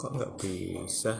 Kok nggak bisa?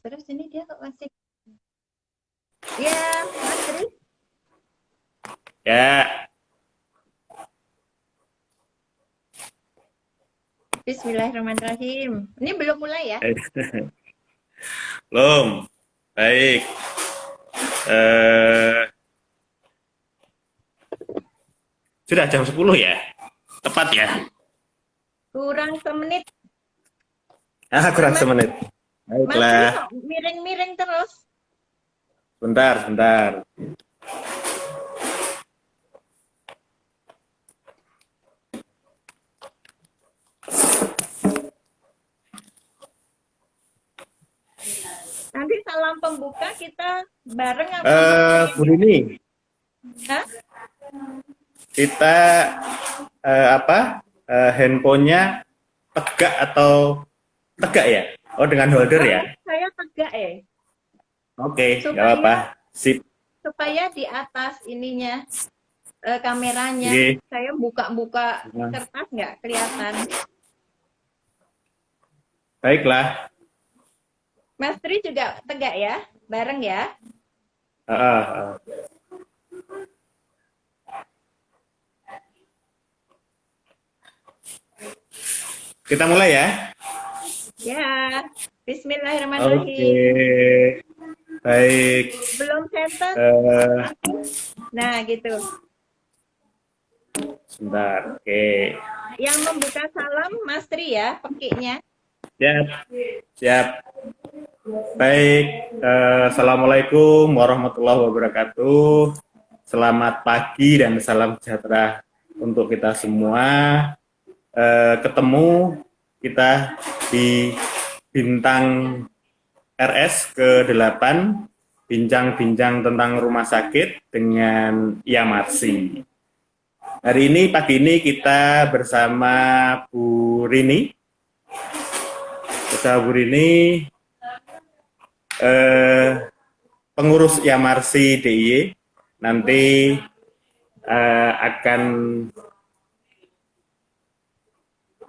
Terus ini dia kok masih. Ya, Mas Tri. Ya. Bismillahirrahmanirrahim. Ini belum mulai ya? Belum. Baik. Eh, sudah jam 10 ya? Tepat ya? Kurang semenit. Kurang Mas, semenit. Mas Tri Baiklah. kok miring-miring terus. Bentar, bentar. Nanti salam pembuka kita bareng apa? Bu Rini, Hah? kita handphonenya tegak atau tegak ya? Oh, dengan holder ya? Saya tegak ya. Oke, nggak apa-apa. Sip. Supaya di atas ininya kameranya, Oke. saya buka-buka kertas nggak kelihatan. Baiklah. Mas Tri juga tegak ya, bareng ya. Kita mulai ya. Ya, Bismillahirrahmanirrahim. Oke. Baik. Belum center. Nah, gitu. Sebentar. Oke. Yang membuka salam Mas Tri ya, pekiknya. Siap. Siap. Baik. Assalamualaikum warahmatullahi wabarakatuh. Selamat pagi dan salam sejahtera untuk kita semua. Ketemu kita di bintang RS ke-8, bincang-bincang tentang rumah sakit dengan Yamarsi. Hari ini, pagi ini kita bersama Bu Rini. Bersama Bu Rini, pengurus Yamarsi DIY, nanti akan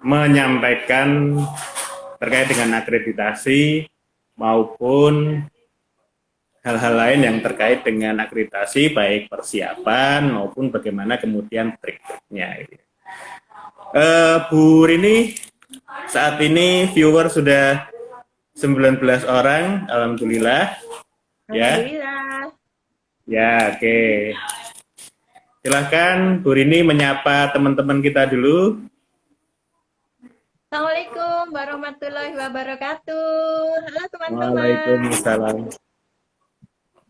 menyampaikan terkait dengan akreditasi maupun hal-hal lain yang terkait dengan akreditasi, baik persiapan maupun bagaimana kemudian trik-triknya. Bu Rini, saat ini viewer sudah 19 orang, alhamdulillah. Alhamdulillah. Ya, oke. Silakan Bu Rini menyapa teman-teman kita dulu. Assalamualaikum warahmatullahi wabarakatuh. Halo teman-teman. Waalaikumsalam.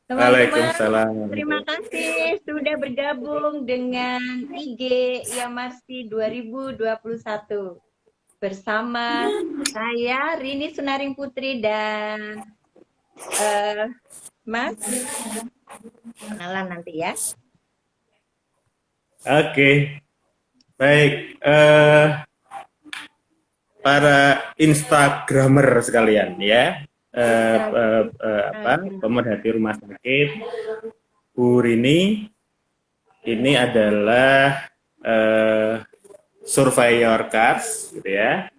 Teman-teman, terima kasih sudah bergabung dengan IG Yamarsi 2021. bersama saya Rini Sunaring Putri dan Mas kenalan nanti ya. Oke, baik. Para Instagramer sekalian ya, pemerhati rumah sakit, Bu Rini ini adalah surveyor KARS, gitu ya.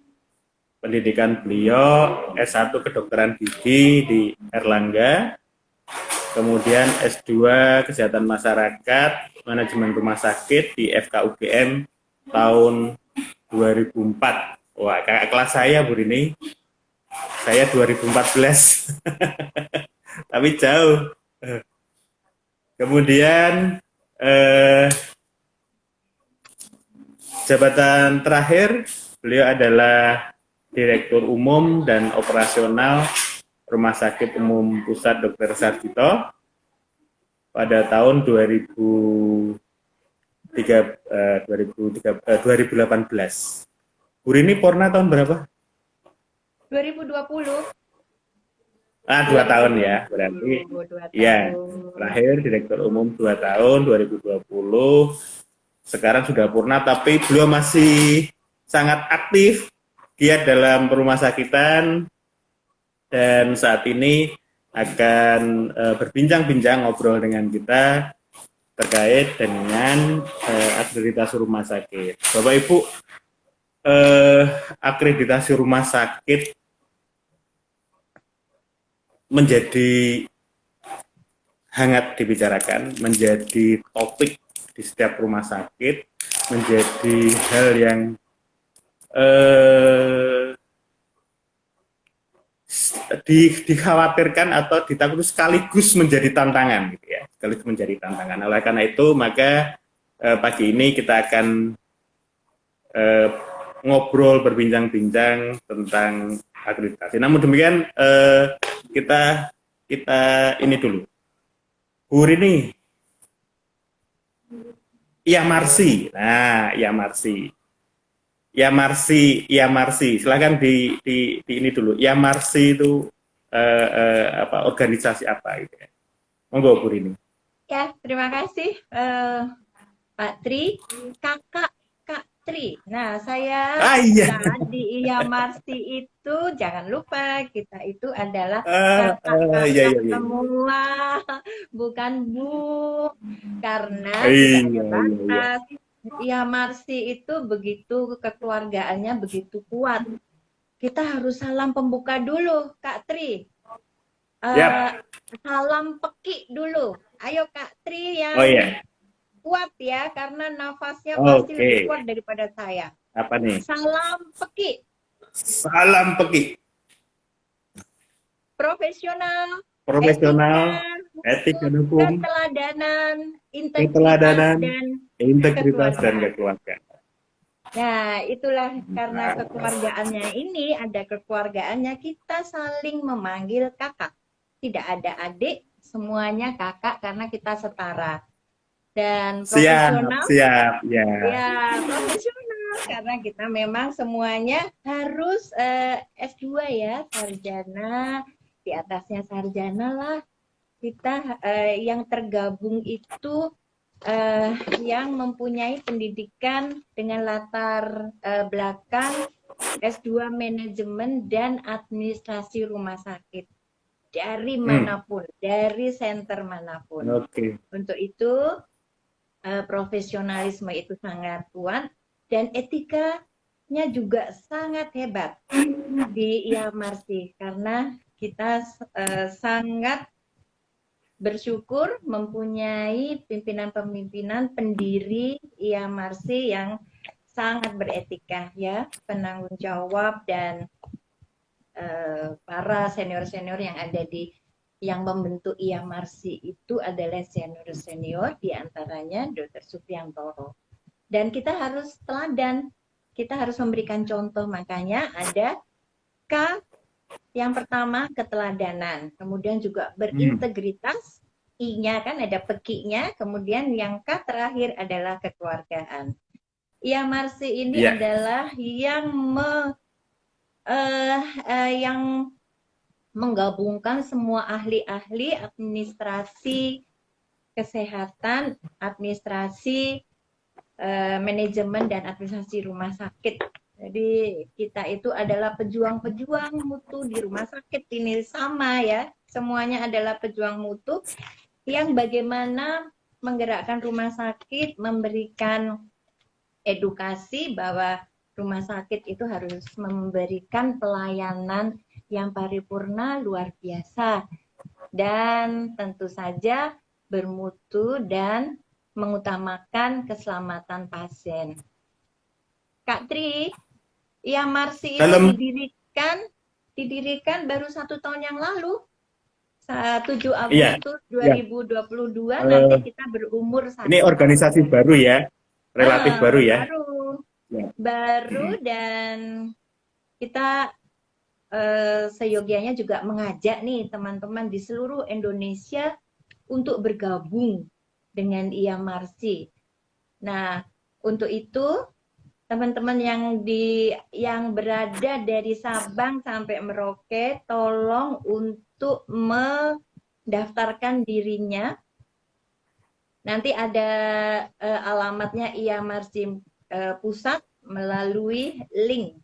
Pendidikan beliau S1 kedokteran gigi di Erlangga, kemudian S2 kesehatan masyarakat manajemen rumah sakit di FKUGM tahun 2004. Wah, kakak kelas saya Bu Rini. Saya 2014. Tapi jauh. Kemudian jabatan terakhir beliau adalah Direktur Umum dan Operasional Rumah Sakit Umum Pusat Dr. Sarjito pada tahun 2018. Bu Rini Porna tahun berapa? 2020. 2 tahun ya, berarti 2 ya, tahun. terakhir Direktur Umum 2 tahun 2020. Sekarang sudah purna, tapi beliau masih sangat aktif giat dalam rumah sakitan, dan saat ini akan berbincang-bincang ngobrol dengan kita terkait dengan akreditasi rumah sakit. Bapak Ibu, akreditasi rumah sakit menjadi hangat dibicarakan, menjadi topik di setiap rumah sakit, menjadi hal yang dikhawatirkan atau ditakuti sekaligus menjadi tantangan, gitu ya, sekaligus menjadi tantangan. Oleh karena itu, maka pagi ini kita akan ngobrol, berbincang-bincang tentang akreditasi. Namun demikian, kita ini dulu. Bu Rini, Yamarsi. Nah, Yamarsi. Silakan di ini dulu. Yamarsi itu organisasi apa gitu ya. Monggo Bu Rini. Ya, terima kasih Pak Tri, Kakak Kak Tri. Nah, saya Iya. di Yamarsi itu jangan lupa kita itu adalah Iya. kakak semua, bukan Bu, karena tidak ada batas. Yamarsi itu begitu kekeluargaannya begitu kuat. Kita harus salam pembuka dulu, Kak Tri. Salam peki dulu. Ayo Kak Tri yang kuat ya, karena nafasnya pasti lebih kuat daripada saya. Apa nih? Salam peki. Salam peki. Profesional, etik dan hukum, keteladanan, integritas dan kekeluargaan. Nah, itulah karena kekeluargaannya ini, ada kekeluargaannya, kita saling memanggil kakak. Tidak ada adik, semuanya kakak karena kita setara. Dan profesional, ya, profesional karena kita memang semuanya harus S2 ya, sarjana, di atasnya sarjana lah. Kita yang tergabung itu yang mempunyai pendidikan dengan latar belakang S2 manajemen dan administrasi rumah sakit dari manapun, dari center manapun. Untuk itu profesionalisme itu sangat kuat dan etikanya juga sangat hebat di Yamarsi, karena kita sangat bersyukur mempunyai pimpinan-pimpinan pendiri Yamarsi yang sangat beretika ya, penanggung jawab, dan para senior-senior yang ada yang membentuk Yamarsi itu adalah senior-senior, diantaranya Dr. Supriantoro. Dan kita harus teladan, kita harus memberikan contoh, makanya ada K. Yang pertama keteladanan, kemudian juga berintegritas, I-nya kan ada pekinya, kemudian yang K terakhir adalah kekeluargaan. IAMARSI ini Iya. adalah yang menggabungkan semua ahli-ahli administrasi kesehatan, administrasi, manajemen dan administrasi rumah sakit. Jadi kita itu adalah pejuang-pejuang mutu di rumah sakit ini sama ya. Semuanya adalah pejuang mutu yang bagaimana menggerakkan rumah sakit, memberikan edukasi bahwa rumah sakit itu harus memberikan pelayanan yang paripurna luar biasa dan tentu saja bermutu dan mengutamakan keselamatan pasien. Kak Tri, IAMARSI itu Dalam didirikan baru 1 tahun yang lalu. 7 iya, Agustus iya. 2022 Eh, nanti kita berumur 1 ini organisasi tahun. baru ya, relatif baru ya. Baru dan kita seyogianya juga mengajak nih teman-teman di seluruh Indonesia untuk bergabung dengan IAMARSI. Nah, untuk itu teman-teman yang berada dari Sabang sampai Merauke, tolong untuk mendaftarkan dirinya. Nanti ada alamatnya IAMARSI pusat melalui link.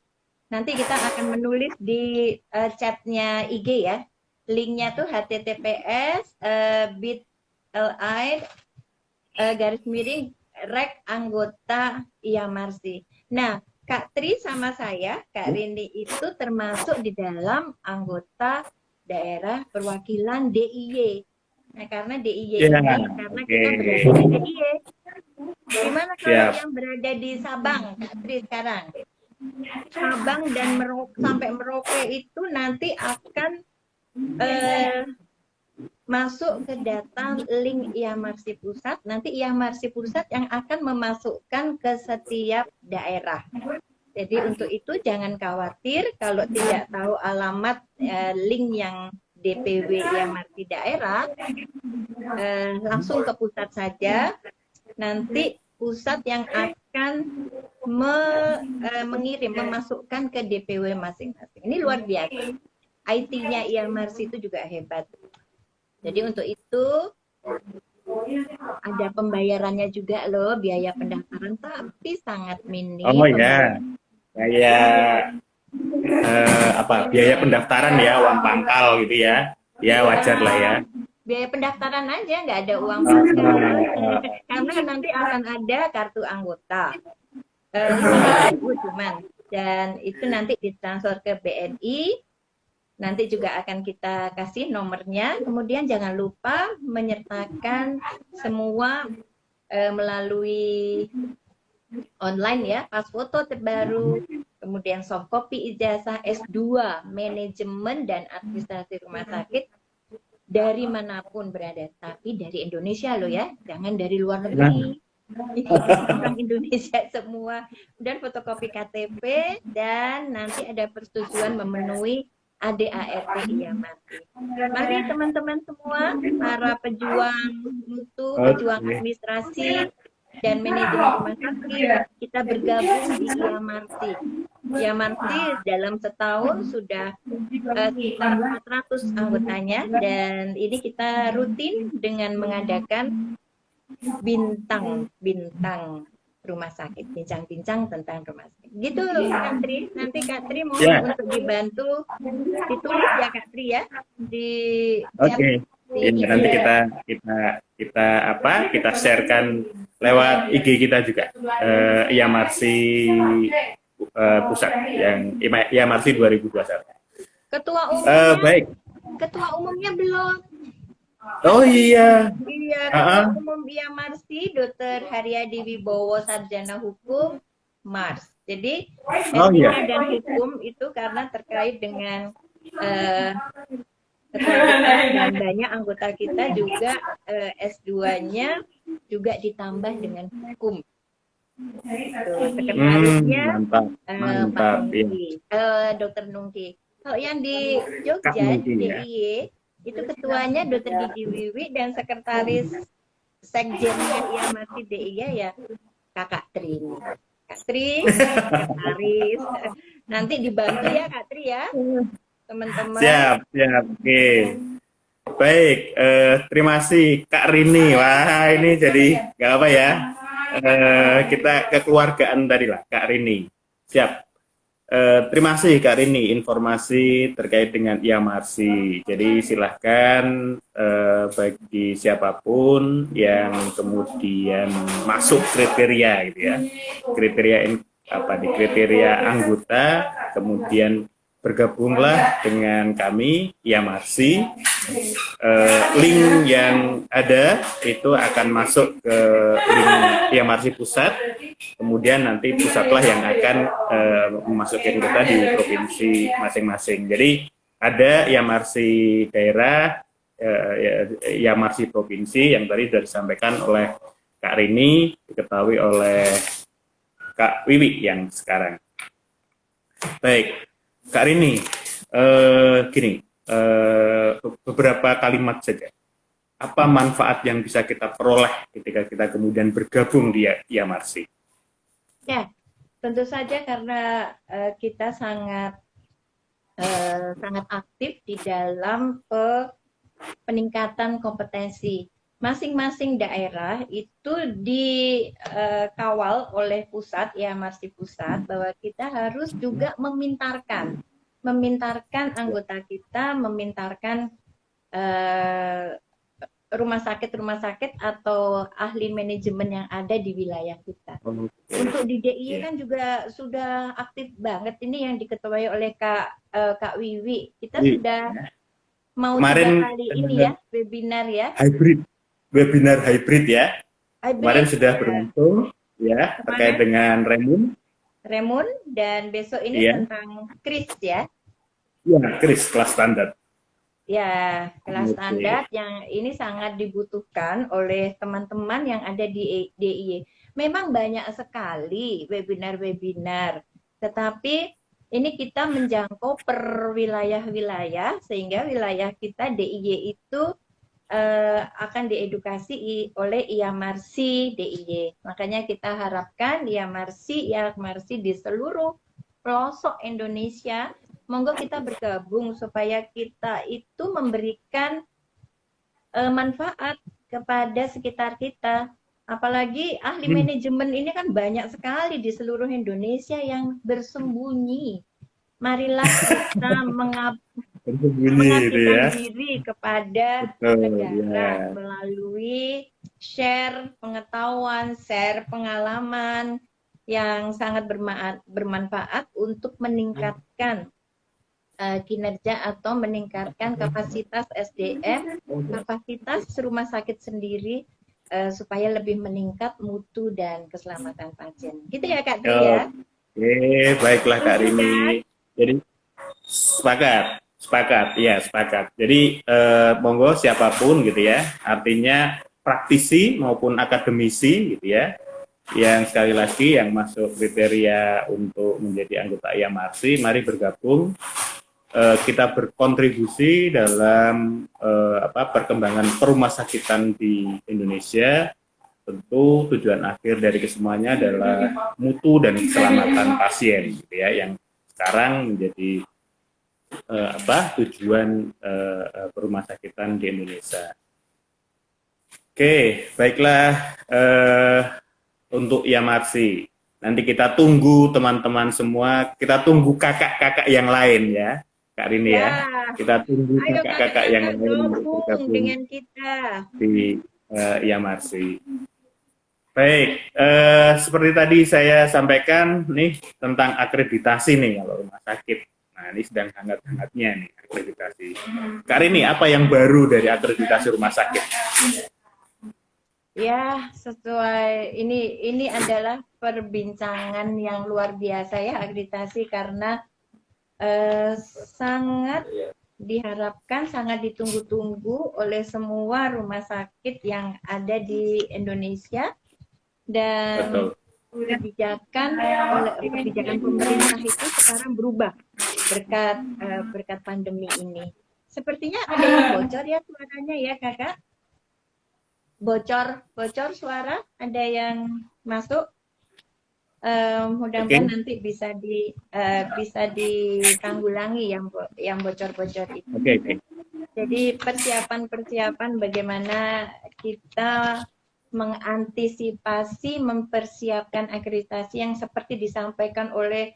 Nanti kita akan menulis di chatnya IG ya. Linknya tuh https://bit.ly/rek anggota IAMARSI. Nah, Kak Tri sama saya, Kak Rini itu termasuk di dalam anggota daerah perwakilan DIY. Nah, karena DIY ini, karena kita berada di DIY. Gimana kalau yang berada di Sabang, Kak Tri sekarang? Sabang dan sampai Merauke itu nanti akan masuk ke data link IAMARSI pusat. Nanti IAMARSI pusat yang akan memasukkan ke setiap daerah. Jadi untuk itu jangan khawatir kalau tidak tahu alamat link yang DPW IAMARSI daerah, langsung ke pusat saja. Nanti pusat yang akan memasukkan ke DPW masing-masing. Ini luar biasa. IT-nya IAMARSI itu juga hebat. Jadi untuk itu ada pembayarannya juga loh, biaya pendaftaran, tapi sangat minim. Oh ya, kayak biaya pendaftaran ya, uang pangkal gitu ya. Ya wajar lah ya. Biaya pendaftaran aja, nggak ada uang pangkal. Karena nanti akan ada kartu anggota. Cuman dan itu nanti ditransfer ke BNI. Nanti juga akan kita kasih nomornya. Kemudian jangan lupa menyertakan semua melalui online ya, pas foto terbaru, kemudian soft copy ijazah S2 manajemen dan administrasi rumah sakit dari manapun berada, tapi dari Indonesia loh ya, jangan dari luar negeri. Orang Indonesia semua, dan fotokopi KTP, dan nanti ada persetujuan memenuhi ADART IAMARSI. Mari teman-teman semua, para pejuang mutu, pejuang administrasi dan manajemen rumah sakit, kita bergabung di IAMARSI. IAMARSI dalam setahun sudah sekitar 400 anggotanya, dan ini kita rutin dengan mengadakan bintang rumah sakit, bincang-bincang tentang rumah sakit. Gitu Kak Tri. Nanti Kak Tri mohon untuk dibantu ditulis ya Kak Tri ya di Oke. Nanti kita sharekan lewat IG kita juga, IAMARSI pusat yang IAMARSI 2021. Ketua umumnya baik. Ketua umumnya belum. Oh iya. Iya, Ketua Umum IAMARSI Dr. Haryadi Wibowo, Sarjana Hukum Mars. Jadi S3 dan hukum itu karena terkait dengan dan banyak anggota kita juga S2-nya juga ditambah dengan hukum. Sekretarisnya Pak Nungki, Dr. Nungki. Kalau yang di Jogja, di DIY, itu ketuanya Dr. Gigi Wiwi, dan sekretaris sekjennya IAMARSI DIY ya Kakak Trini. Kak Tri, sekretaris. Nanti dibantu ya Kak Tri ya, teman-teman. Siap, siap. Oke. Baik, terima kasih Kak Rini. Wah, ini jadi nggak apa ya. Kita kekeluargaan tadi lah, Kak Rini. Siap. Terima kasih Kak Rini informasi terkait dengan IAMRC. Jadi silahkan bagi siapapun yang kemudian masuk kriteria gitu ya, kriteria anggota, kemudian bergabunglah dengan kami IAMRC. Link yang ada itu akan masuk ke link IAMRC pusat, kemudian nanti pusatlah yang akan memasukkan kita di provinsi masing-masing. Jadi ada IAMRC daerah, IAMRC provinsi yang tadi sudah disampaikan oleh Kak Rini, diketahui oleh Kak Wiwi yang sekarang. Baik, Kak Rini, gini, beberapa kalimat saja. Apa manfaat yang bisa kita peroleh ketika kita kemudian bergabung di IAMRC? Ya, tentu saja karena kita sangat aktif di dalam peningkatan kompetensi. Masing-masing daerah itu dikawal oleh pusat, IAMRC pusat, bahwa kita harus juga memintarkan anggota kita, memintarkan rumah sakit atau ahli manajemen yang ada di wilayah kita. Untuk di DIY kan juga sudah aktif banget ini yang diketuai oleh Kak Wiwi. Kita sudah mau kemarin 3 kali ini ya webinar ya. Webinar hybrid ya. Kemarin sudah ya. beruntung ya terkait dengan Remun dan besok ini tentang Kris ya. Ya, Kris kelas standar. Ya, kelas standar yang ini sangat dibutuhkan oleh teman-teman yang ada di DIY. Memang banyak sekali webinar-webinar, tetapi ini kita menjangkau per wilayah-wilayah sehingga wilayah kita DIY itu akan diedukasi oleh IAMRC DIY. Makanya kita harapkan IAMRC di seluruh pelosok Indonesia, monggo kita bergabung supaya kita itu memberikan manfaat kepada sekitar kita. Apalagi ahli manajemen ini kan banyak sekali di seluruh Indonesia yang bersembunyi. Marilah kita mengabdikan diri kepada negara melalui share pengetahuan, share pengalaman yang sangat bermanfaat untuk meningkatkan kinerja atau meningkatkan kapasitas SDM, kapasitas rumah sakit sendiri supaya lebih meningkat mutu dan keselamatan pasien. Gitu ya Kak Dwi ya. Oke, baiklah Kak Rini. Jadi sepakat. Jadi monggo siapapun gitu ya, artinya praktisi maupun akademisi gitu ya, yang sekali lagi yang masuk kriteria untuk menjadi anggota IAMRC, mari bergabung. Kita berkontribusi dalam perkembangan perumahsakitan di Indonesia. Tentu tujuan akhir dari kesemuanya adalah mutu dan keselamatan pasien gitu ya, yang sekarang menjadi tujuan perumahsakitan di Indonesia. Oke, baiklah, untuk IAMRC. Nanti kita tunggu teman-teman semua, kita tunggu kakak-kakak yang lain ya, Kak Rini ya. Kita tunggu kakak-kakak yang lain bergabung dengan kita di IAMRC. Baik, seperti tadi saya sampaikan nih tentang akreditasi nih kalau rumah sakit. Nah, ini sedang hangat-hangatnya nih akreditasi. Kak Rini, apa yang baru dari akreditasi rumah sakit? Ya, sesuai ini adalah perbincangan yang luar biasa ya akreditasi karena sangat diharapkan, sangat ditunggu-tunggu oleh semua rumah sakit yang ada di Indonesia dan kebijakan pemerintah itu sekarang berubah berkat pandemi ini. Sepertinya ada yang bocor ya suaranya ya Kakak. Bocor suara, ada yang masuk? Mudah-mudahan nanti bisa ditanggulangi yang bocor-bocor itu. Oke. Jadi persiapan bagaimana kita mengantisipasi, mempersiapkan akreditasi yang seperti disampaikan oleh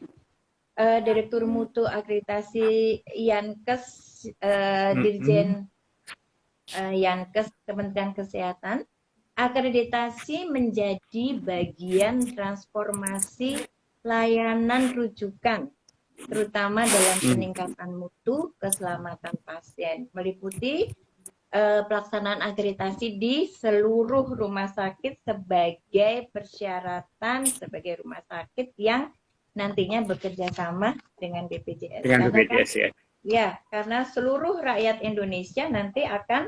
Direktur Mutu Akreditasi Yankes, Dirjen Yankes Kementerian Kesehatan. Akreditasi menjadi bagian transformasi layanan rujukan, terutama dalam peningkatan mutu keselamatan pasien, meliputi pelaksanaan akreditasi di seluruh rumah sakit sebagai persyaratan sebagai rumah sakit yang nantinya bekerja sama dengan BPJS. Dengan BPJS ya. Ya, karena seluruh rakyat Indonesia nanti akan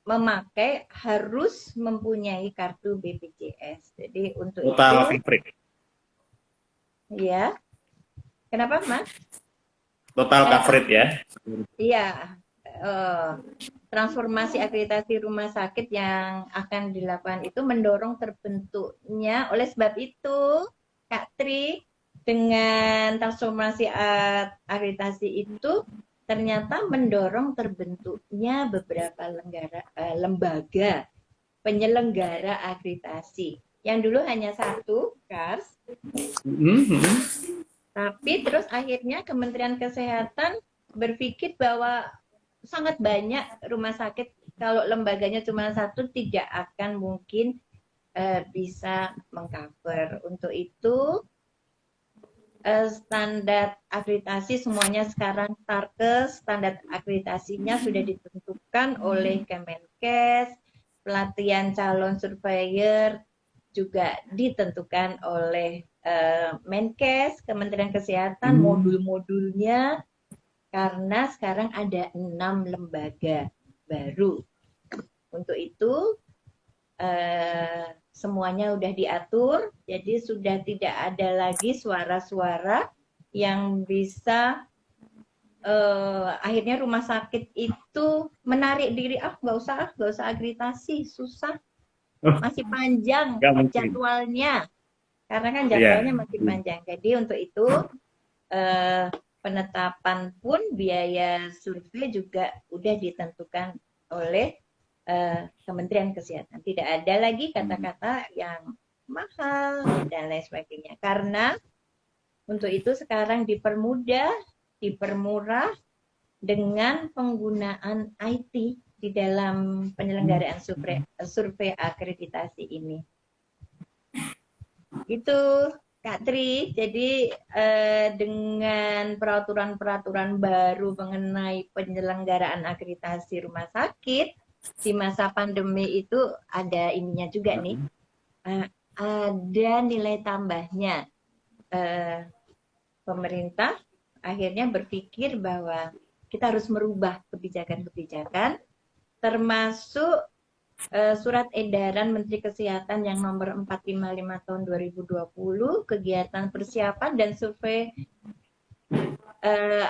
memakai, harus mempunyai kartu BPJS. Jadi untuk total itu, coverage. Ya, kenapa Mas? Total coverage ya. Iya, transformasi akreditasi rumah sakit yang akan dilakukan itu mendorong terbentuknya. Oleh sebab itu, Kak Tri, dengan transformasi akreditasi itu ternyata mendorong terbentuknya beberapa lembaga penyelenggara akreditasi. Yang dulu hanya satu, KARS. Tapi terus akhirnya Kementerian Kesehatan berpikir bahwa sangat banyak rumah sakit, kalau lembaganya cuma satu tidak akan mungkin bisa mengcover. Untuk itu standar akreditasi semuanya sekarang STARKES, standar akreditasinya sudah ditentukan oleh Kemenkes, pelatihan calon surveyor juga ditentukan oleh Menkes, Kementerian Kesehatan, modul-modulnya, karena sekarang ada 6 lembaga baru. Untuk itu semuanya sudah diatur, jadi sudah tidak ada lagi suara-suara yang bisa akhirnya rumah sakit itu menarik diri, nggak usah akreditasi, susah, masih panjang jadwalnya, karena kan jadwalnya masih panjang. Jadi untuk itu penetapan pun biaya survei juga udah ditentukan oleh Kementerian Kesehatan. Tidak ada lagi kata-kata yang mahal dan lain sebagainya. Karena untuk itu sekarang dipermudah, dipermurah dengan penggunaan IT di dalam penyelenggaraan survei akreditasi ini. Itu Kak Tri. Jadi dengan peraturan-peraturan baru mengenai penyelenggaraan akreditasi rumah sakit di masa pandemi itu ada ininya juga nih, ada nilai tambahnya. Pemerintah akhirnya berpikir bahwa kita harus merubah kebijakan-kebijakan, termasuk Surat Edaran Menteri Kesehatan yang nomor 455 tahun 2020, kegiatan persiapan dan survei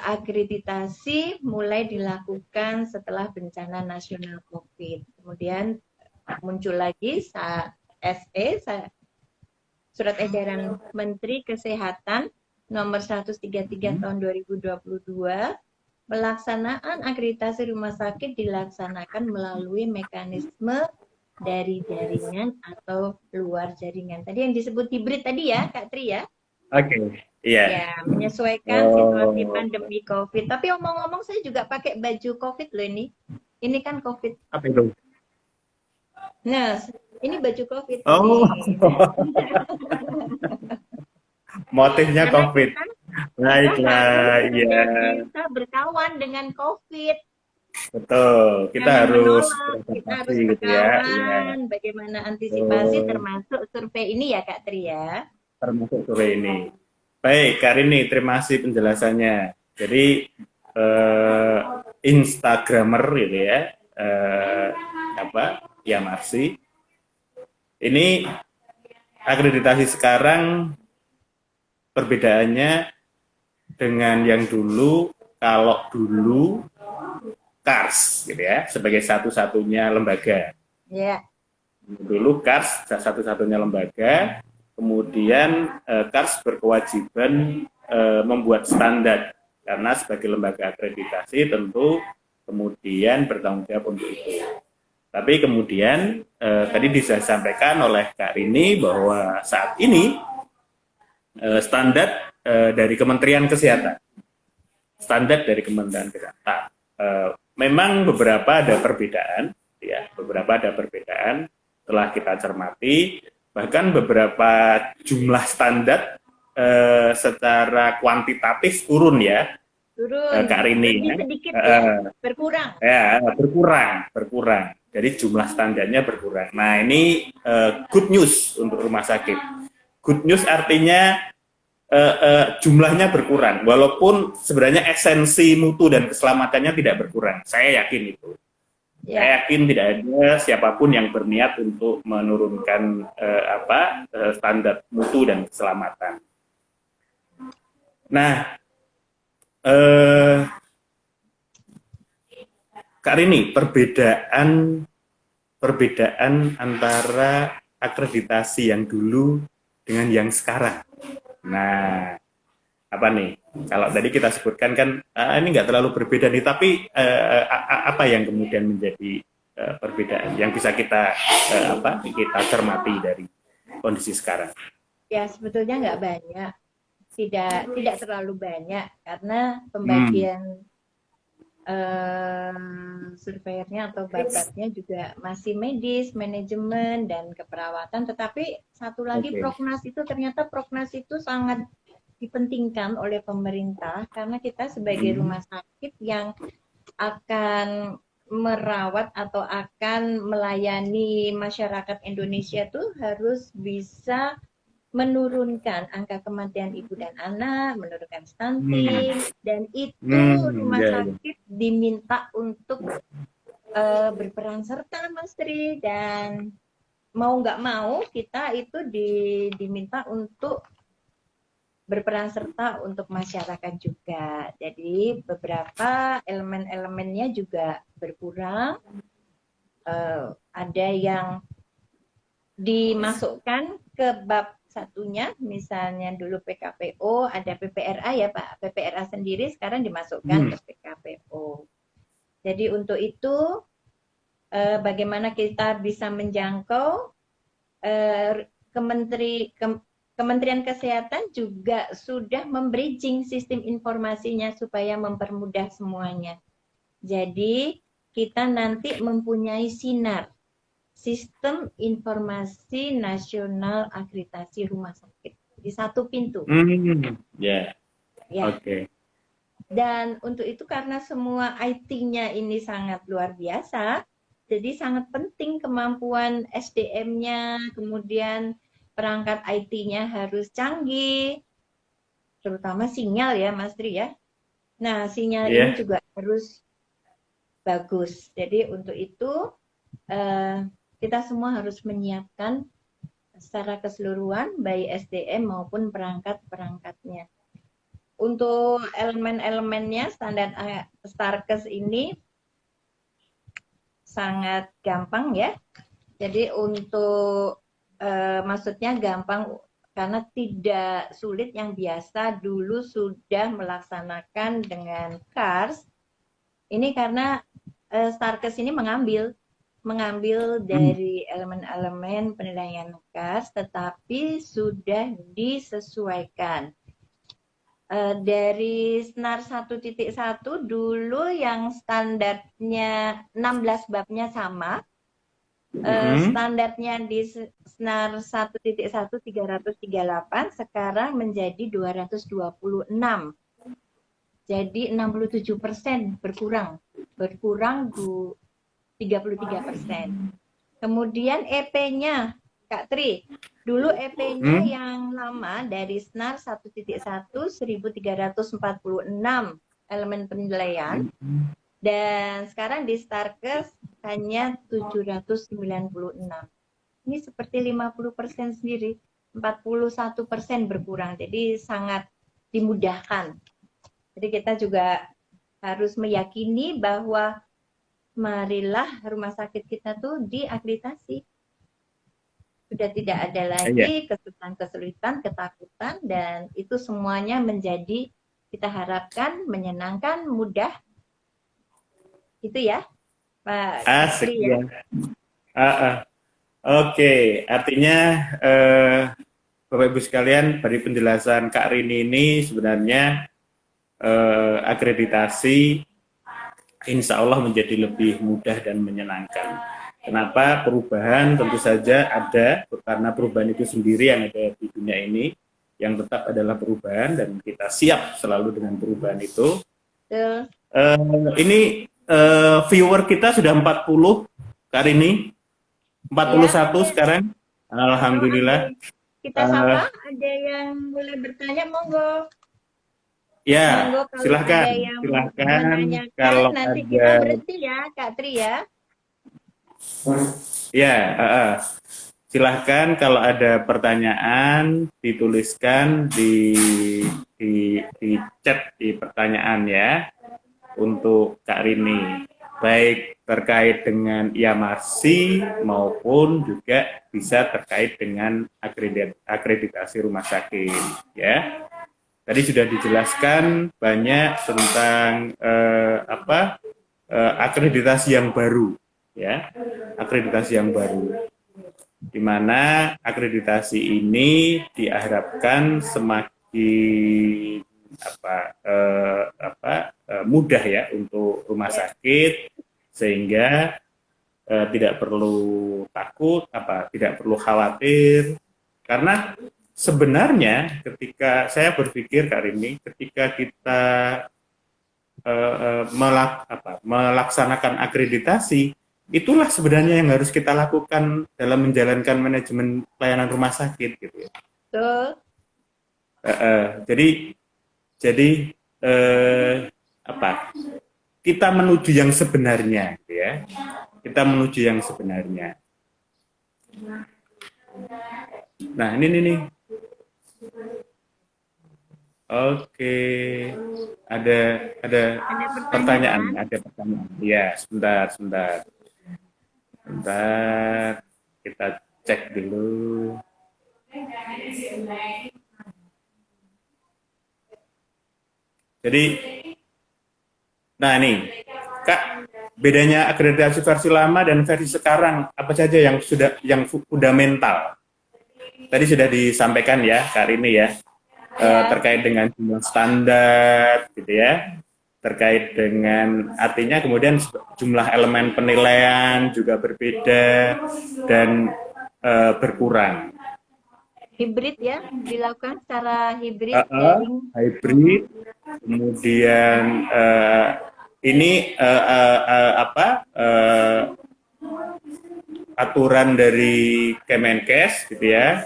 akreditasi mulai dilakukan setelah bencana nasional COVID. Kemudian muncul lagi Surat Edaran Menteri Kesehatan nomor 133 tahun 2022, pelaksanaan akreditasi rumah sakit dilaksanakan melalui mekanisme dari jaringan atau luar jaringan. Tadi yang disebut hibrid tadi ya, Kak Tri ya? Oke. Iya. Ya, menyesuaikan situasi pandemi COVID. Tapi omong-omong saya juga pakai baju COVID loh ini. Ini kan COVID. Apa itu? Nah, ini baju COVID. Oh. Motifnya karena COVID. Baiklah, iya. Kita berkawan dengan COVID. Betul. Kita harus berkawan, gitu ya. Bagaimana antisipasi termasuk survei ini ya, Kak Tri ya? Termasuk survei ini. Baik, Kak Rini, terima kasih penjelasannya. Jadi Instagramer gitu ya, ya Marsi. Ini akreditasi sekarang perbedaannya dengan yang dulu. Kalau dulu KARS gitu ya, sebagai satu-satunya lembaga. Yeah. Dulu KARS satu-satunya lembaga, kemudian KARS berkewajiban membuat standar karena sebagai lembaga akreditasi tentu kemudian bertanggung jawab untuk itu. Tapi kemudian tadi disampaikan oleh Kak Rini bahwa saat ini standar dari Kementerian Kesehatan, standar dari Kementerian Kesehatan, memang beberapa ada perbedaan, ya, beberapa ada perbedaan. Telah kita cermati, bahkan beberapa jumlah standar secara kuantitatif turun ya, Turun, Kak Rini. lebih sedikit ya, berkurang. Ya, berkurang. Jadi jumlah standarnya berkurang. Nah, ini good news untuk rumah sakit. Good news artinya jumlahnya berkurang, walaupun sebenarnya esensi mutu dan keselamatannya tidak berkurang. Saya yakin itu. Ya. Saya yakin tidak ada siapapun yang berniat untuk menurunkan standar mutu dan keselamatan. Nah, Kak Rini, perbedaan antara akreditasi yang dulu dengan yang sekarang. Nah, apa nih? Kalau tadi kita sebutkan kan ini nggak terlalu berbeda nih, tapi apa yang kemudian menjadi perbedaan yang bisa kita kita cermati dari kondisi sekarang? Ya, sebetulnya nggak banyak, tidak terlalu banyak karena pembagian surveyornya atau babatnya juga masih medis, manajemen dan keperawatan. Tetapi satu lagi prognas itu ternyata prognas itu sangat dipentingkan oleh pemerintah karena kita sebagai rumah sakit yang akan merawat atau akan melayani masyarakat Indonesia tuh harus bisa menurunkan angka kematian ibu dan anak, menurunkan stunting, dan itu rumah sakit diminta untuk berperan serta, Mas Tri, dan mau nggak mau kita itu diminta untuk berperan serta untuk masyarakat juga. Jadi beberapa elemen-elemennya juga berkurang. Ada yang dimasukkan ke bab satunya, misalnya dulu PKPO, ada PPRA ya Pak, PPRA sendiri sekarang dimasukkan ke PKPO. Jadi untuk itu bagaimana kita bisa menjangkau Kementerian Kesehatan juga sudah membridging sistem informasinya supaya mempermudah semuanya. Jadi kita nanti mempunyai SINAR, Sistem Informasi Nasional Akreditasi Rumah Sakit, di satu pintu. Ya. Oke. Dan untuk itu karena semua IT-nya ini sangat luar biasa, jadi sangat penting kemampuan SDM-nya, kemudian perangkat IT-nya harus canggih, terutama sinyal ya Mas Tri ya. Nah sinyal ini juga harus bagus. Jadi untuk itu kita semua harus menyiapkan secara keseluruhan baik SDM maupun perangkat-perangkatnya. Untuk elemen-elemennya standar Starkes ini sangat gampang ya. Jadi untuk maksudnya gampang karena tidak sulit, yang biasa dulu sudah melaksanakan dengan KARS. Ini karena Starkes ini mengambil dari elemen-elemen penilaian KARS, tetapi sudah disesuaikan. Dari SNAR 1.1 dulu yang standarnya 16 babnya sama, standarnya di SNAR 1.1 338 sekarang menjadi 226. Jadi 67% berkurang 33%. Kemudian EP-nya Kak Tri, dulu EP-nya yang lama dari SNAR 1.1 1346 elemen penilaian, dan sekarang di Starkes hanya 796. Ini seperti 50% sendiri, 41% berkurang. Jadi sangat dimudahkan. Jadi kita juga harus meyakini bahwa marilah rumah sakit kita tuh diakreditasi. sudah tidak ada Iya. lagi kesulitan-kesulitan, ketakutan, dan itu semuanya menjadi kita harapkan menyenangkan, mudah, itu ya Pak Asik Katri ya. ya. Ah, ah. Oke, artinya Bapak Ibu sekalian, dari penjelasan Kak Rini ini sebenarnya akreditasi insya Allah menjadi lebih mudah dan menyenangkan. Kenapa? Perubahan tentu saja ada, karena perubahan itu sendiri yang ada di dunia ini, yang tetap adalah perubahan dan kita siap selalu dengan perubahan itu. Betul. Ini viewer kita sudah 40 kali ini, 41 Ya, sekarang. Alhamdulillah. kita sapa, ada yang boleh bertanya, monggo. Ya, Monggo kalau silahkan, ada yang silahkan menanyakan, kalau nanti ada, kita berhenti ya, Kak Tri ya. ya, silahkan kalau ada pertanyaan dituliskan di chat di pertanyaan ya untuk Kak Rini, baik terkait dengan IAMARSI maupun juga bisa terkait dengan akreditasi rumah sakit ya. Tadi sudah dijelaskan banyak tentang akreditasi yang baru ya, akreditasi yang baru, di mana akreditasi ini diharapkan semakin mudah ya untuk rumah sakit, sehingga tidak perlu takut, tidak perlu khawatir, karena sebenarnya ketika saya berpikir Kak Rini, ketika kita melaksanakan akreditasi, itulah sebenarnya yang harus kita lakukan dalam menjalankan manajemen pelayanan rumah sakit gitu ya. Betul. Jadi jadi kita menuju yang sebenarnya gitu ya. Kita menuju yang sebenarnya. Nah, ini nih. Oke, ada pertanyaan, ada pertanyaan. Ya, sebentar, kita cek dulu. Jadi, nah nih, Kak, bedanya akreditasi versi lama dan versi sekarang apa saja yang fundamental? Tadi sudah disampaikan ya, Kak Rini ya. Terkait dengan jumlah standar gitu ya, terkait dengan artinya kemudian jumlah elemen penilaian juga berbeda dan berkurang. Hibrid ya, dilakukan secara hibrid, daring. Hybrid, kemudian ini aturan dari Kemenkes gitu ya.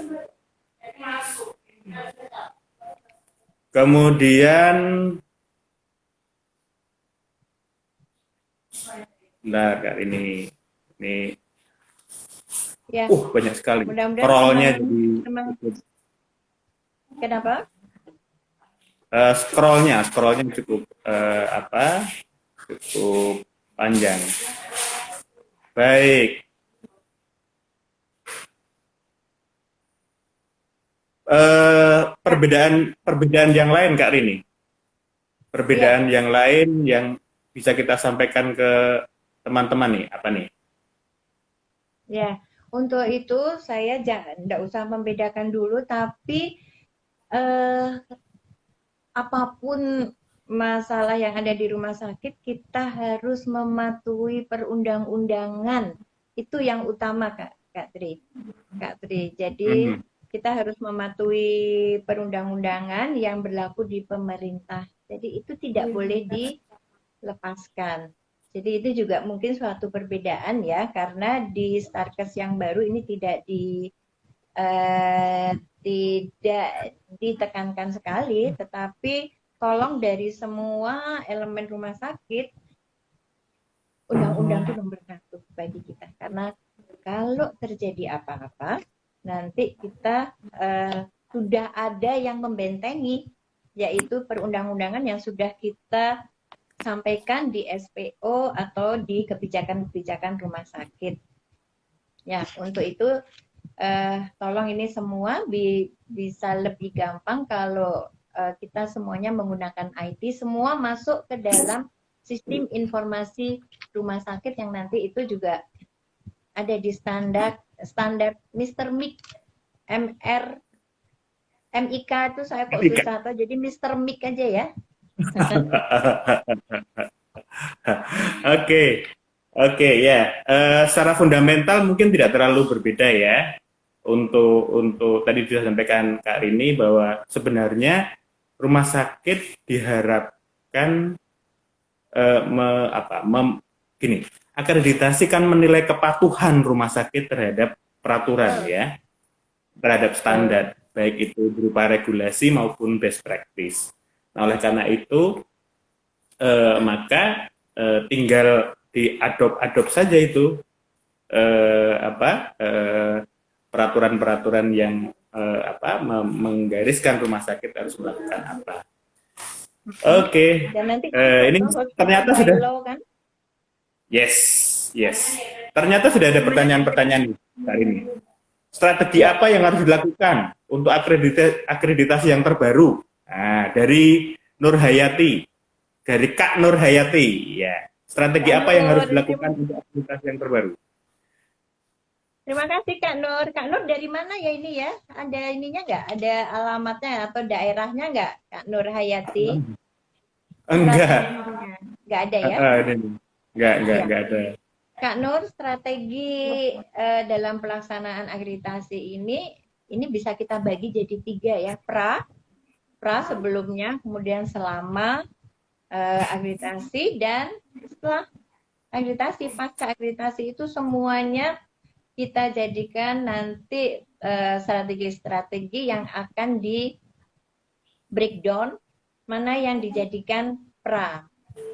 Kemudian, nah Kak ini ya. Banyak sekali. Mudah-mudahan Scrollnya jadi kenapa? Scrollnya cukup cukup panjang. Baik. Perbedaan yang lain Kak Rini, perbedaan yang lain yang bisa kita sampaikan ke teman-teman nih, apa nih? Ya, untuk itu saya tidak usah membedakan dulu, tapi apapun masalah yang ada di rumah sakit, kita harus mematuhi perundang-undangan. Itu yang utama, Kak Tri. Jadi kita harus mematuhi perundang-undangan yang berlaku di pemerintah. Jadi itu tidak boleh dilepaskan. Jadi itu juga mungkin suatu perbedaan ya, karena di Starkes yang baru ini tidak ditekankan sekali, tetapi tolong dari semua elemen rumah sakit, undang-undang itu nomor 1 bagi kita. Karena kalau terjadi apa-apa, nanti kita sudah ada yang membentengi, yaitu perundang-undangan yang sudah kita sampaikan di SPO atau di kebijakan-kebijakan rumah sakit. Ya, untuk itu tolong ini semua bisa lebih gampang kalau kita semuanya menggunakan IT, semua masuk ke dalam sistem informasi rumah sakit yang nanti itu juga ada di standar Mr. MIK, MR, MIK itu saya kok susah tahu, jadi Mr. MIK aja ya. Oke, oke ya. Secara fundamental mungkin tidak terlalu berbeda ya. Untuk tadi sudah sampaikan Kak Rini bahwa sebenarnya rumah sakit diharapkan gini, akreditasi kan menilai kepatuhan rumah sakit terhadap peraturan ya, terhadap standar, baik itu berupa regulasi maupun best practice. Nah, oleh karena itu maka tinggal diadop saja itu peraturan-peraturan yang menggariskan rumah sakit harus melakukan apa. Oke. Dan nanti Ini ternyata sudah kan? Yes. Ternyata sudah ada pertanyaan-pertanyaan hari ini. Strategi apa yang harus dilakukan untuk akreditasi yang terbaru? Nah, dari Nur Hayati, dari Kak Nur Hayati, ya. Strategi apa yang harus dilakukan untuk akreditasi yang terbaru? Terima kasih Kak Nur. Kak Nur dari mana ya ini ya? Ada ininya nggak? Ada alamatnya atau daerahnya nggak, Kak Nur Hayati? Enggak. Nggak ada ya? Enggak ada. Kak Nur, strategi dalam pelaksanaan akreditasi ini bisa kita bagi jadi 3 ya. Pra sebelumnya, kemudian selama akreditasi, dan setelah akreditasi. Pasca akreditasi itu semuanya kita jadikan nanti strategi-strategi yang akan di breakdown, mana yang dijadikan pra.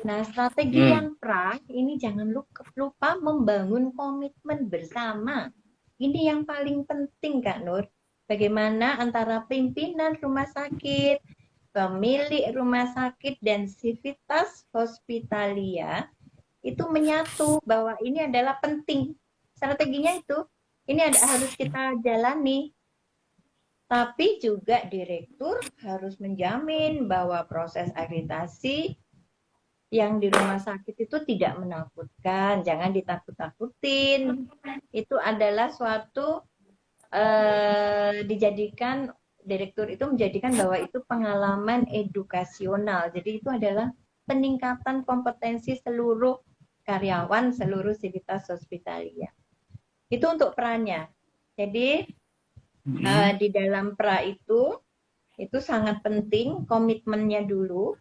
Nah, strategi yang pra ini jangan lupa membangun komitmen bersama. Ini yang paling penting Kak Nur. Bagaimana antara pimpinan rumah sakit, pemilik rumah sakit, dan Civitas Hospitalia itu menyatu bahwa ini adalah penting. Strateginya itu, ini harus kita jalani. Tapi juga direktur harus menjamin bahwa proses akreditasi yang di rumah sakit itu tidak menakutkan, jangan ditakut-takutin. Itu adalah suatu direktur itu menjadikan bahwa itu pengalaman edukasional. Jadi itu adalah peningkatan kompetensi seluruh karyawan, seluruh Civitas Hospitalia. Itu untuk perannya. Jadi di dalam pra itu sangat penting komitmennya dulu.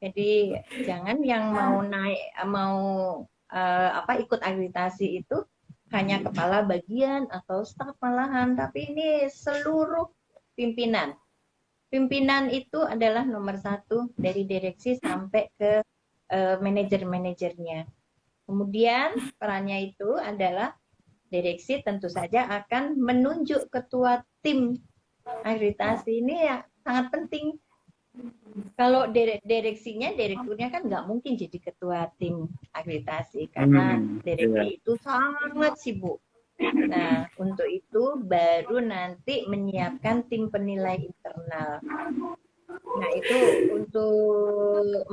Jadi jangan yang ikut akreditasi itu hanya kepala bagian atau staf malahan, tapi ini seluruh pimpinan. Pimpinan itu adalah nomor 1 dari direksi sampai ke manajer-manajernya. Kemudian perannya itu adalah direksi tentu saja akan menunjuk ketua tim akreditasi. Ini ya sangat penting. Kalau direkturnya kan nggak mungkin jadi ketua tim akreditasi karena direksi itu sangat sibuk. Nah, untuk itu baru nanti menyiapkan tim penilai internal. Nah, itu untuk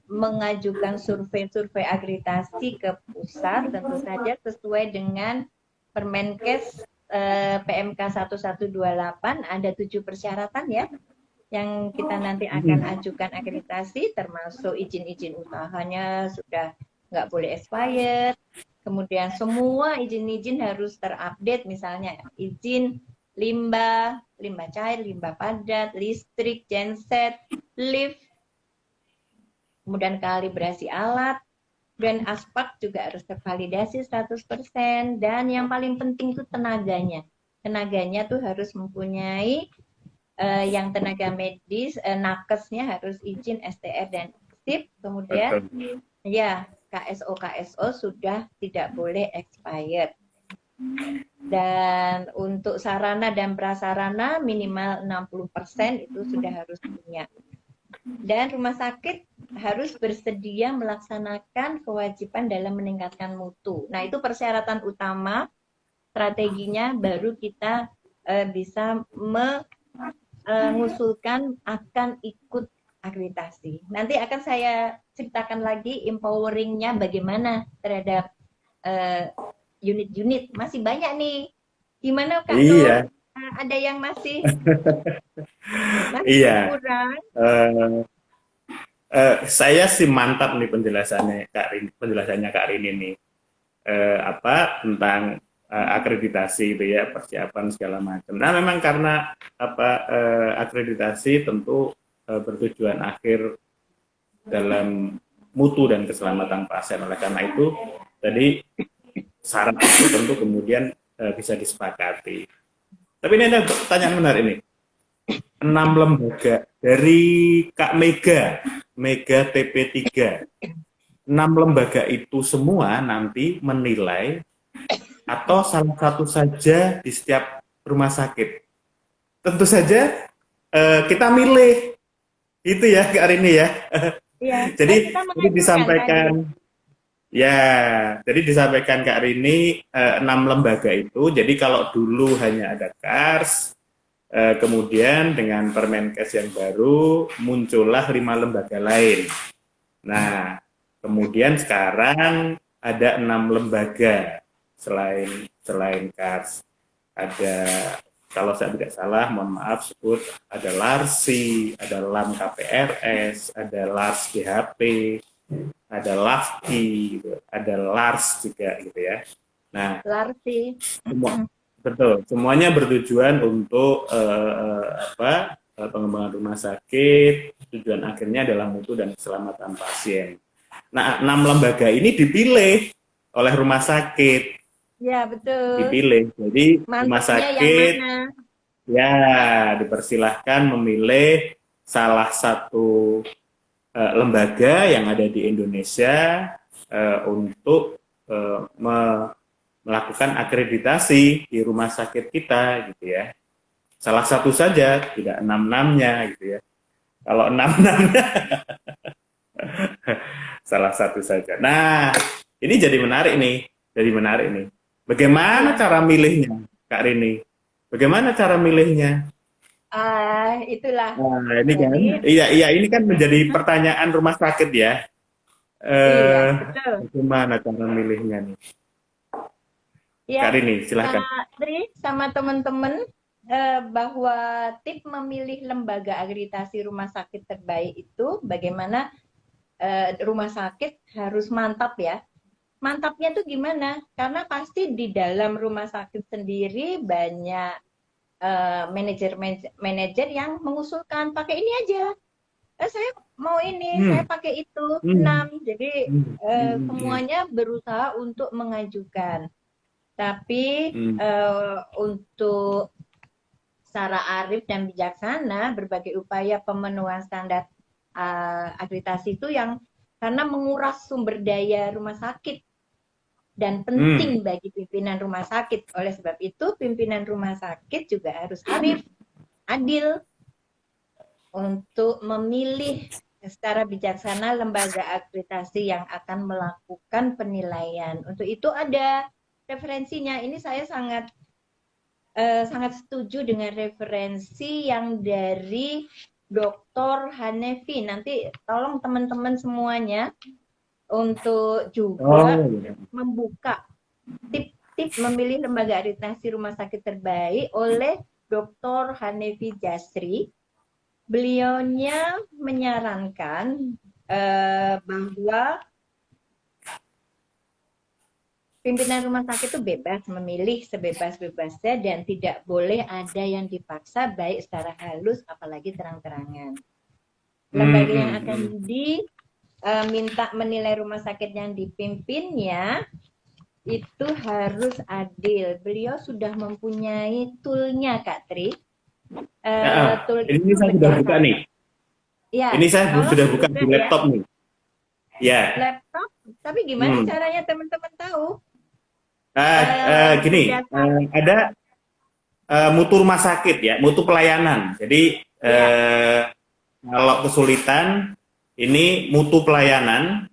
mengajukan survei akreditasi ke pusat tentu saja sesuai dengan Permenkes PMK 1128 ada 7 persyaratan ya yang kita nanti akan ajukan akreditasi, termasuk izin-izin usahanya sudah nggak boleh expired, kemudian semua izin-izin harus terupdate, misalnya izin limbah cair, limbah padat, listrik, genset, lift, kemudian kalibrasi alat, dan aspak juga harus tervalidasi 100%, dan yang paling penting itu tenaganya tuh harus mempunyai yang tenaga medis, nakesnya harus izin STR dan SIP, kemudian ya KSO sudah tidak boleh expired. Dan untuk sarana dan prasarana minimal 60% itu sudah harus punya. Dan rumah sakit harus bersedia melaksanakan kewajiban dalam meningkatkan mutu. Nah, itu persyaratan utama strateginya, baru kita bisa mengusulkan akan ikut akreditasi. Nanti akan saya ceritakan lagi empoweringnya bagaimana terhadap unit-unit. Masih banyak nih. Gimana Kak Nur? Iya, Ada yang masih iya. kurang? Eh, saya sih mantap nih penjelasannya Kak Rini nih. Apa tentang akreditasi itu ya, persiapan segala macam. Nah, memang karena apa akreditasi tentu bertujuan akhir dalam mutu dan keselamatan pasien. Oleh karena itu tadi syarat itu tentu kemudian bisa disepakati. Tapi ini ada pertanyaan benar ini. 6 lembaga dari Kak Mega TP3. 6 lembaga itu semua nanti menilai atau salah satu saja di setiap rumah sakit. Tentu saja kita milih itu ya Kak Rini ya. Ya, Jadi kita jadi mengajukan disampaikan tadi. ya, jadi disampaikan Kak Rini 6 lembaga itu. Jadi kalau dulu hanya ada KARS, kemudian dengan Permenkes yang baru muncullah 5 lembaga lain. Nah, kemudian sekarang ada 6 lembaga selain KARS. Ada, kalau saya tidak salah, mohon maaf sebut, ada LARSI, ada LAM KPRS, ada LARS GHP, ada LAFKI, gitu, ada LARS juga gitu ya. Nah, Larsi. betul, semuanya bertujuan untuk pengembangan rumah sakit. Tujuan akhirnya adalah mutu dan keselamatan pasien. Nah, 6 lembaga ini dipilih oleh rumah sakit, Ya, betul. dipilih. Jadi rumah Mantapnya yang sakit mana? ya dipersilahkan memilih salah satu lembaga yang ada di Indonesia untuk melakukan akreditasi di rumah sakit kita gitu ya. Salah satu saja, tidak 6-6-nya gitu ya. Kalau 6-6-nya salah satu saja. Nah, ini jadi menarik nih, jadi menarik nih. Bagaimana Ya. cara milihnya, Kak Rini? Bagaimana cara milihnya? Itulah. Nah, ini kan, Jadi, iya, ini kan menjadi pertanyaan rumah sakit ya. iya, Eh, betul. Bagaimana cara milihnya nih, Kak Ya, Rini? Silahkan. Kak Tri sama teman-teman, bahwa tips memilih lembaga akreditasi rumah sakit terbaik itu bagaimana rumah sakit harus mantap ya. Mantapnya tuh gimana? Karena pasti di dalam rumah sakit sendiri banyak manajer yang mengusulkan pakai ini aja. Saya mau ini, saya Hmm, pakai itu hmm, 6. Jadi hmm. semuanya berusaha untuk mengajukan. Tapi Hmm. untuk secara arif dan bijaksana, berbagai upaya pemenuhan standar akreditasi itu yang karena menguras sumber daya rumah sakit dan Hmm. penting bagi pimpinan rumah sakit. Oleh sebab itu, pimpinan rumah sakit juga harus arif, adil untuk memilih secara bijaksana lembaga akreditasi yang akan melakukan penilaian. Untuk itu ada referensinya. Ini saya sangat setuju dengan referensi yang dari Dr. Hanefi. Nanti tolong teman-teman semuanya untuk juga Oh, iya. membuka tip-tip memilih lembaga akreditasi rumah sakit terbaik oleh Dr. Hanefi Jasri. Beliaunya menyarankan bahwa pimpinan rumah sakit itu bebas memilih sebebas-bebasnya dan tidak boleh ada yang dipaksa baik secara halus apalagi terang-terangan. Lembaga yang akan diminta menilai rumah sakit yang dipimpinnya itu harus adil. Beliau sudah mempunyai toolnya, Kak Tri. Tool Ini itu saya sudah buka berdasarkan. nih. Ya, Ini saya tolong sudah buka dibuka di ya. laptop nih. Ya. Laptop, tapi gimana caranya teman-teman tahu? Gini, Berdasarkan. ada mutu rumah sakit ya, mutu pelayanan. Jadi Ya, kalau kesulitan, ini mutu pelayanan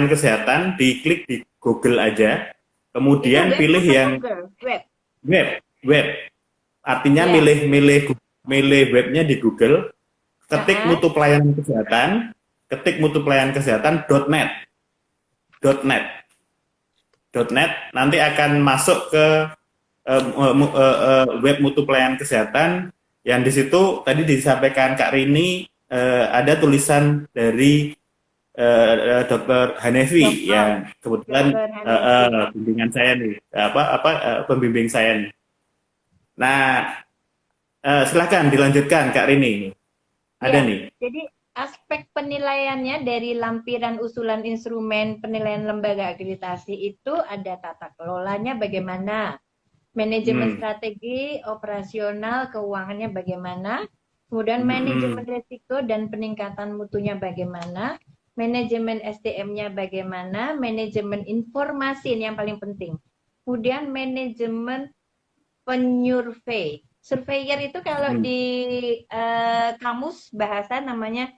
kesehatan, diklik di Google aja, Kemudian web pilih atau yang Google? Web. web. Artinya Ya. milih webnya di Google, ketik Ah, mutu pelayanan kesehatan, .net, .net, .net, nanti akan masuk ke web mutu pelayanan kesehatan, yang di situ tadi disampaikan Kak Rini, ada tulisan dari Dr. Hanefi Dokter, yang kebetulan Dokter Hanefi. bimbingan saya nih, pembimbing saya nih. Nah, silakan dilanjutkan Kak Rini. Ada Ya, nih. jadi aspek penilaiannya dari lampiran usulan instrumen penilaian lembaga akreditasi itu ada tata kelolanya bagaimana, manajemen Hmm. strategi, operasional, keuangannya bagaimana, kemudian Hmm. manajemen risiko dan peningkatan mutunya bagaimana, manajemen SDM-nya bagaimana, manajemen informasi ini yang paling penting. Kemudian manajemen penyurvei. Surveyor itu kalau Hmm. di kamus bahasa namanya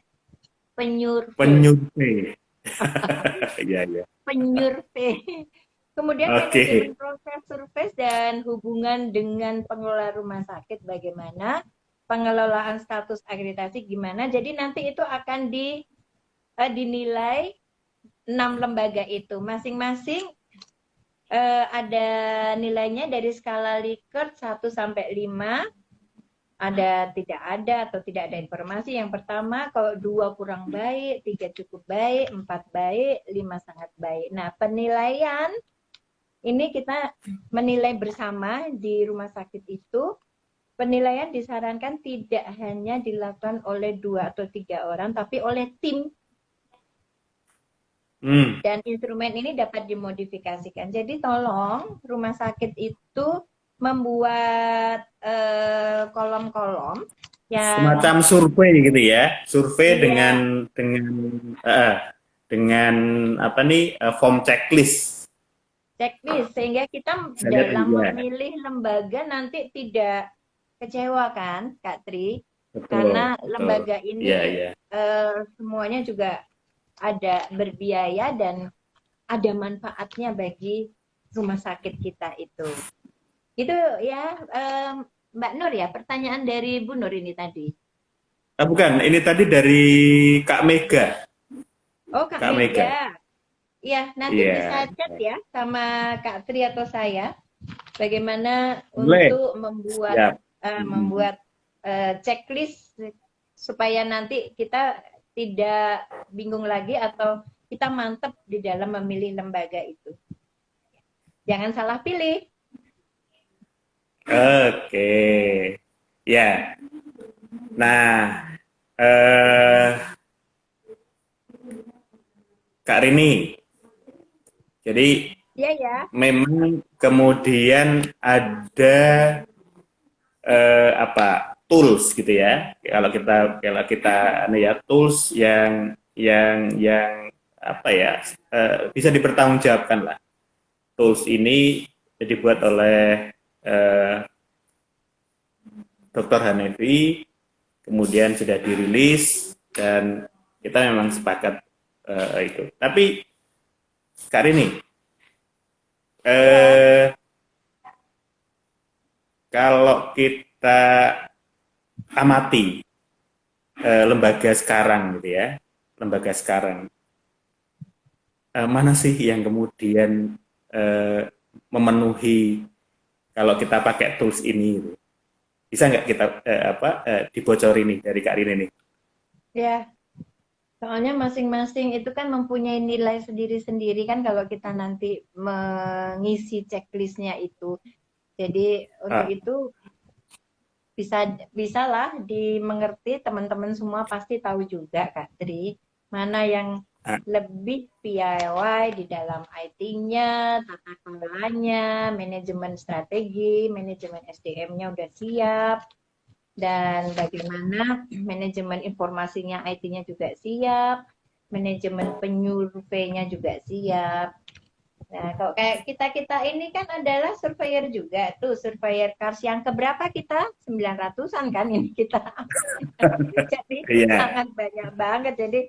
penyurvei. Penyunting. Iya, iya. Penyurvei. Kemudian Oke. manajemen proses survei dan hubungan dengan pengelola rumah sakit bagaimana, pengelolaan status akreditasi gimana. Jadi nanti itu akan dinilai 6 lembaga itu. Masing-masing ada nilainya dari skala Likert 1 sampai 5. Ada tidak ada atau tidak ada informasi. Yang pertama, kalau 2 kurang baik, 3 cukup baik, 4 baik, 5 sangat baik. Nah, penilaian ini kita menilai bersama di rumah sakit itu. Penilaian disarankan tidak hanya dilakukan oleh 2 atau 3 orang, tapi oleh tim. Hmm. Dan instrumen ini dapat dimodifikasikan. Jadi tolong rumah sakit itu membuat kolom-kolom yang Semacam survei gitu ya. Survei iya, eh, dengan apa nih, form checklist. checklist sehingga kita Saya lihat dalam iya, memilih lembaga nanti tidak kecewa kan, Kak Tri? betul, Karena betul. lembaga Iya, ini iya. semuanya juga ada berbiaya dan ada manfaatnya bagi rumah sakit kita itu. Itu ya, Mbak Nur ya, pertanyaan dari Bu Nur ini tadi. Bukan, ini tadi dari Kak Mega. Oh, Kak Kak Mega. Mega. Ya, nanti Iya. bisa chat ya sama Kak Tri atau saya bagaimana Boleh. untuk membuat Siap. Hmm. checklist supaya nanti kita tidak bingung lagi atau kita mantap di dalam memilih lembaga itu. Jangan salah pilih. Oke. Ya. Nah, eh Kak Rini. Jadi Iya ya. memang kemudian ada apa, tools gitu ya. Kalau kita ya, tools yang apa ya, bisa dipertanggungjawabkan lah. Tools ini dibuat oleh Dr. Hanefi, kemudian sudah dirilis dan kita memang sepakat itu. Tapi Kak Rini, Ya. eh, kalau kita amati lembaga sekarang gitu ya, lembaga sekarang, mana sih yang kemudian memenuhi kalau kita pakai tools ini gitu. Bisa nggak kita dibocorin nih dari Kak Rini nih? Ya, soalnya masing-masing itu kan mempunyai nilai sendiri-sendiri kan kalau kita nanti mengisi checklistnya itu. Jadi untuk Ah, itu bisalah dimengerti, teman-teman semua pasti tahu juga Kak Tri mana yang ah, lebih piawai di dalam IT-nya, tata kelolanya, manajemen strategi, manajemen SDM-nya udah siap, dan bagaimana manajemen informasinya IT-nya juga siap, manajemen penyurveinya juga siap. Nah, kalau kayak kita-kita ini kan adalah surveyor juga tuh, surveyor Kars yang keberapa kita? 900-an kan ini kita. Jadi iya, sangat banyak banget. Jadi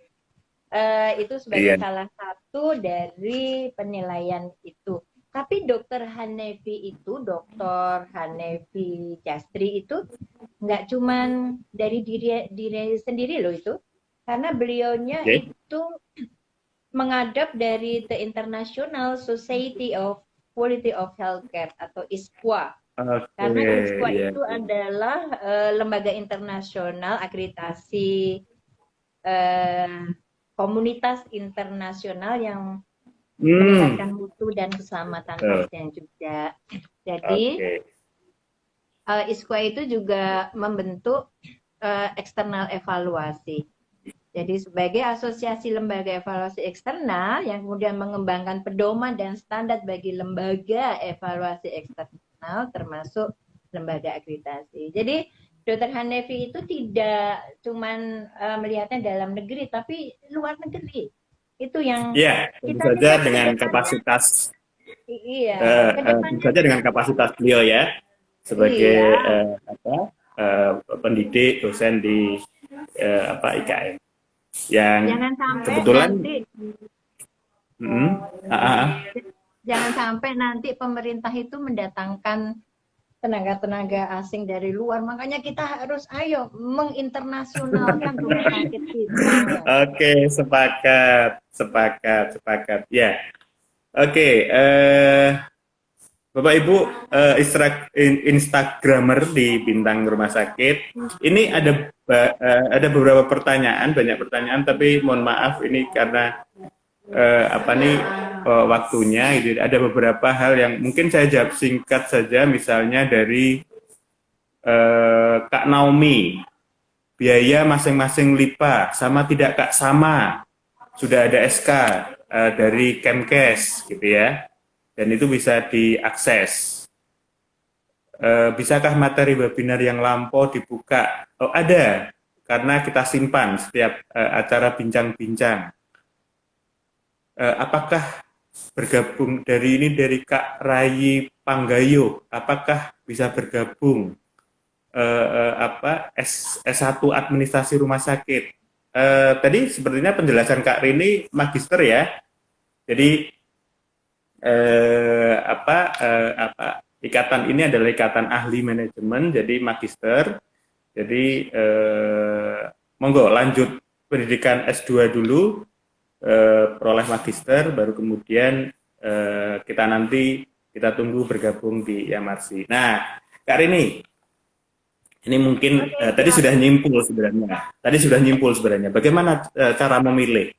itu sebagai iya. salah satu dari penilaian itu. Tapi Dokter Hanefi Jastri itu nggak cuman dari diri sendiri loh itu, karena beliaunya Oke. itu mengadap dari The International Society of Quality of Healthcare atau ISQA. Oke, Karena ISQA iya. itu adalah lembaga internasional akreditasi eh, komunitas internasional yang Hmm, meningkatkan mutu dan keselamatan betul. pasien juga. Jadi Oke. ISQA itu juga membentuk eksternal evaluasi. Jadi sebagai asosiasi lembaga evaluasi eksternal yang kemudian mengembangkan pedoman dan standar bagi lembaga evaluasi eksternal termasuk lembaga akreditasi. Jadi Dr. Hanefi itu tidak cuman melihatnya dalam negeri tapi luar negeri. Itu yang Iya, tentu kita saja lihat ke dengan depannya. kapasitas Iya, ke tentu depannya saja kita dengan kapasitas beliau ya sebagai iya, apa pendidik dosen di apa IKN yang jangan sampai kebetulan nanti mm, ah, ah, ah. jangan sampai nanti pemerintah itu mendatangkan tenaga-tenaga asing dari luar. Makanya kita harus ayo menginternasionalkan rumah sakit kita. Oke, sepakat, sepakat, sepakat. Ya, oke. Bapak Ibu, Instagramer di Bintang Rumah Sakit. Ini ada beberapa pertanyaan, banyak pertanyaan, tapi mohon maaf ini karena apa nih waktunya. Gitu. Ada beberapa hal yang mungkin saya jawab singkat saja, misalnya dari Kak Naomi. Biaya masing-masing LIPA sama tidak Kak? Sama. Sudah ada SK dari Kemkes gitu ya. Dan itu bisa diakses. Bisakah materi webinar yang lampau dibuka? Oh, ada. Karena kita simpan setiap acara bincang-bincang. Apakah bergabung dari Kak Rayi Panggayo? Apakah bisa bergabung S1 administrasi rumah sakit. Tadi sepertinya penjelasan Kak Rini magister ya. Jadi ikatan ini adalah ikatan ahli manajemen, jadi magister. Jadi monggo lanjut pendidikan S2 dulu, peroleh magister, baru kemudian kita tunggu bergabung di IMRC. Nah, Kak Rini, ini mungkin Oke, tadi siap. sudah nyimpul sebenarnya. Tadi sudah nyimpul sebenarnya. Bagaimana cara memilih?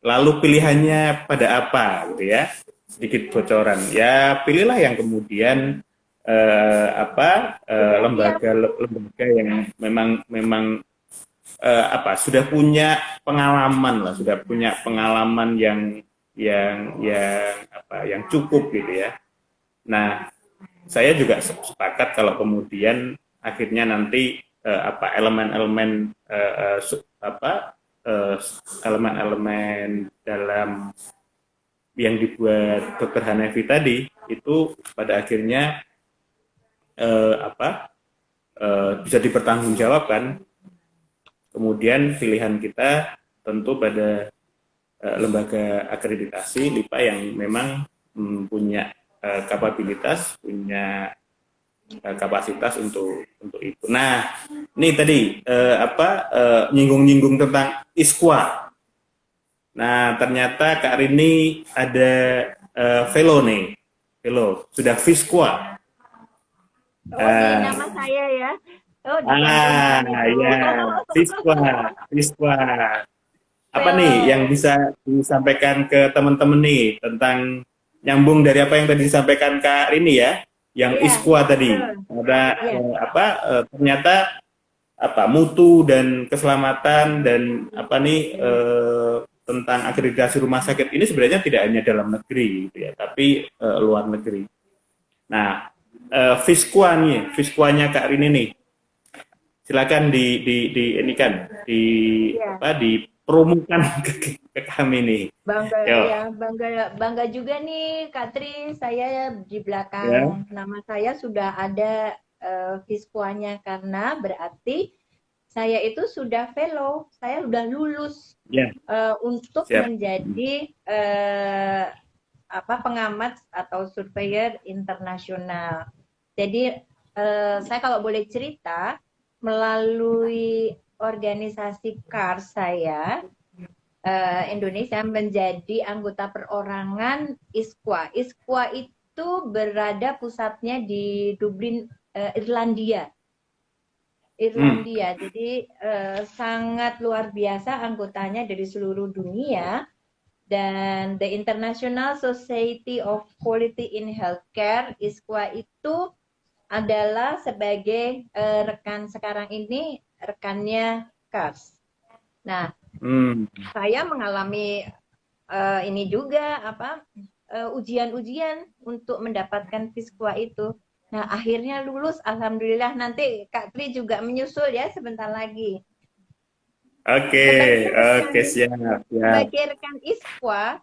Lalu pilihannya pada apa, gitu ya? Sedikit bocoran. Ya pilihlah yang kemudian Sudah siap. lembaga yang memang sudah punya pengalaman lah, sudah punya pengalaman yang cukup gitu ya. Nah, saya juga sepakat kalau kemudian akhirnya nanti elemen-elemen elemen-elemen dalam yang dibuat Dr. Hanefi tadi itu pada akhirnya bisa dipertanggungjawabkan. Kemudian pilihan kita tentu pada lembaga akreditasi LIPA yang memang punya kapabilitas, punya kapasitas untuk itu. Nah, ini tadi nyinggung-nyinggung tentang ISQA. Nah, ternyata Kak Rini ada velo nih, velo sudah Visqua. Oh, di nama saya ya. Oh, di Ah, cantumkan itu. ya, Visqua, Visqua. Apa nih yang Well, bisa disampaikan ke teman-teman nih tentang nyambung dari apa yang tadi disampaikan Kak Rini ya, yang iya, ISQA tadi. betul. Ada Iya. ternyata mutu dan keselamatan dan tentang akreditasi rumah sakit ini sebenarnya tidak hanya dalam negeri gitu ya, tapi luar negeri. Nah, Visquanya Kak Rini nih, silakan di ini kan Iya. dipromokan ke kami nih. Bangga Yo, ya, bangga juga nih Kak Tri, saya di ya, belakang nama saya sudah ada Viskuanya karena berarti saya itu sudah fellow, saya sudah lulus ya, untuk siap. menjadi pengamat atau surveyor internasional. Jadi saya kalau boleh cerita, melalui organisasi KARS saya, Indonesia menjadi anggota perorangan ISQA. ISQA itu berada pusatnya di Dublin, Irlandia. Jadi sangat luar biasa anggotanya dari seluruh dunia. Dan the International Society of Quality in Healthcare, ISQA itu adalah sebagai rekan sekarang ini, rekannya KARS. Nah, saya mengalami ini juga ujian-ujian untuk mendapatkan FISQA itu. Nah, akhirnya lulus, alhamdulillah. Nanti Kak Tri juga menyusul ya sebentar lagi. Oke, siap. Sebagai rekan ISQA,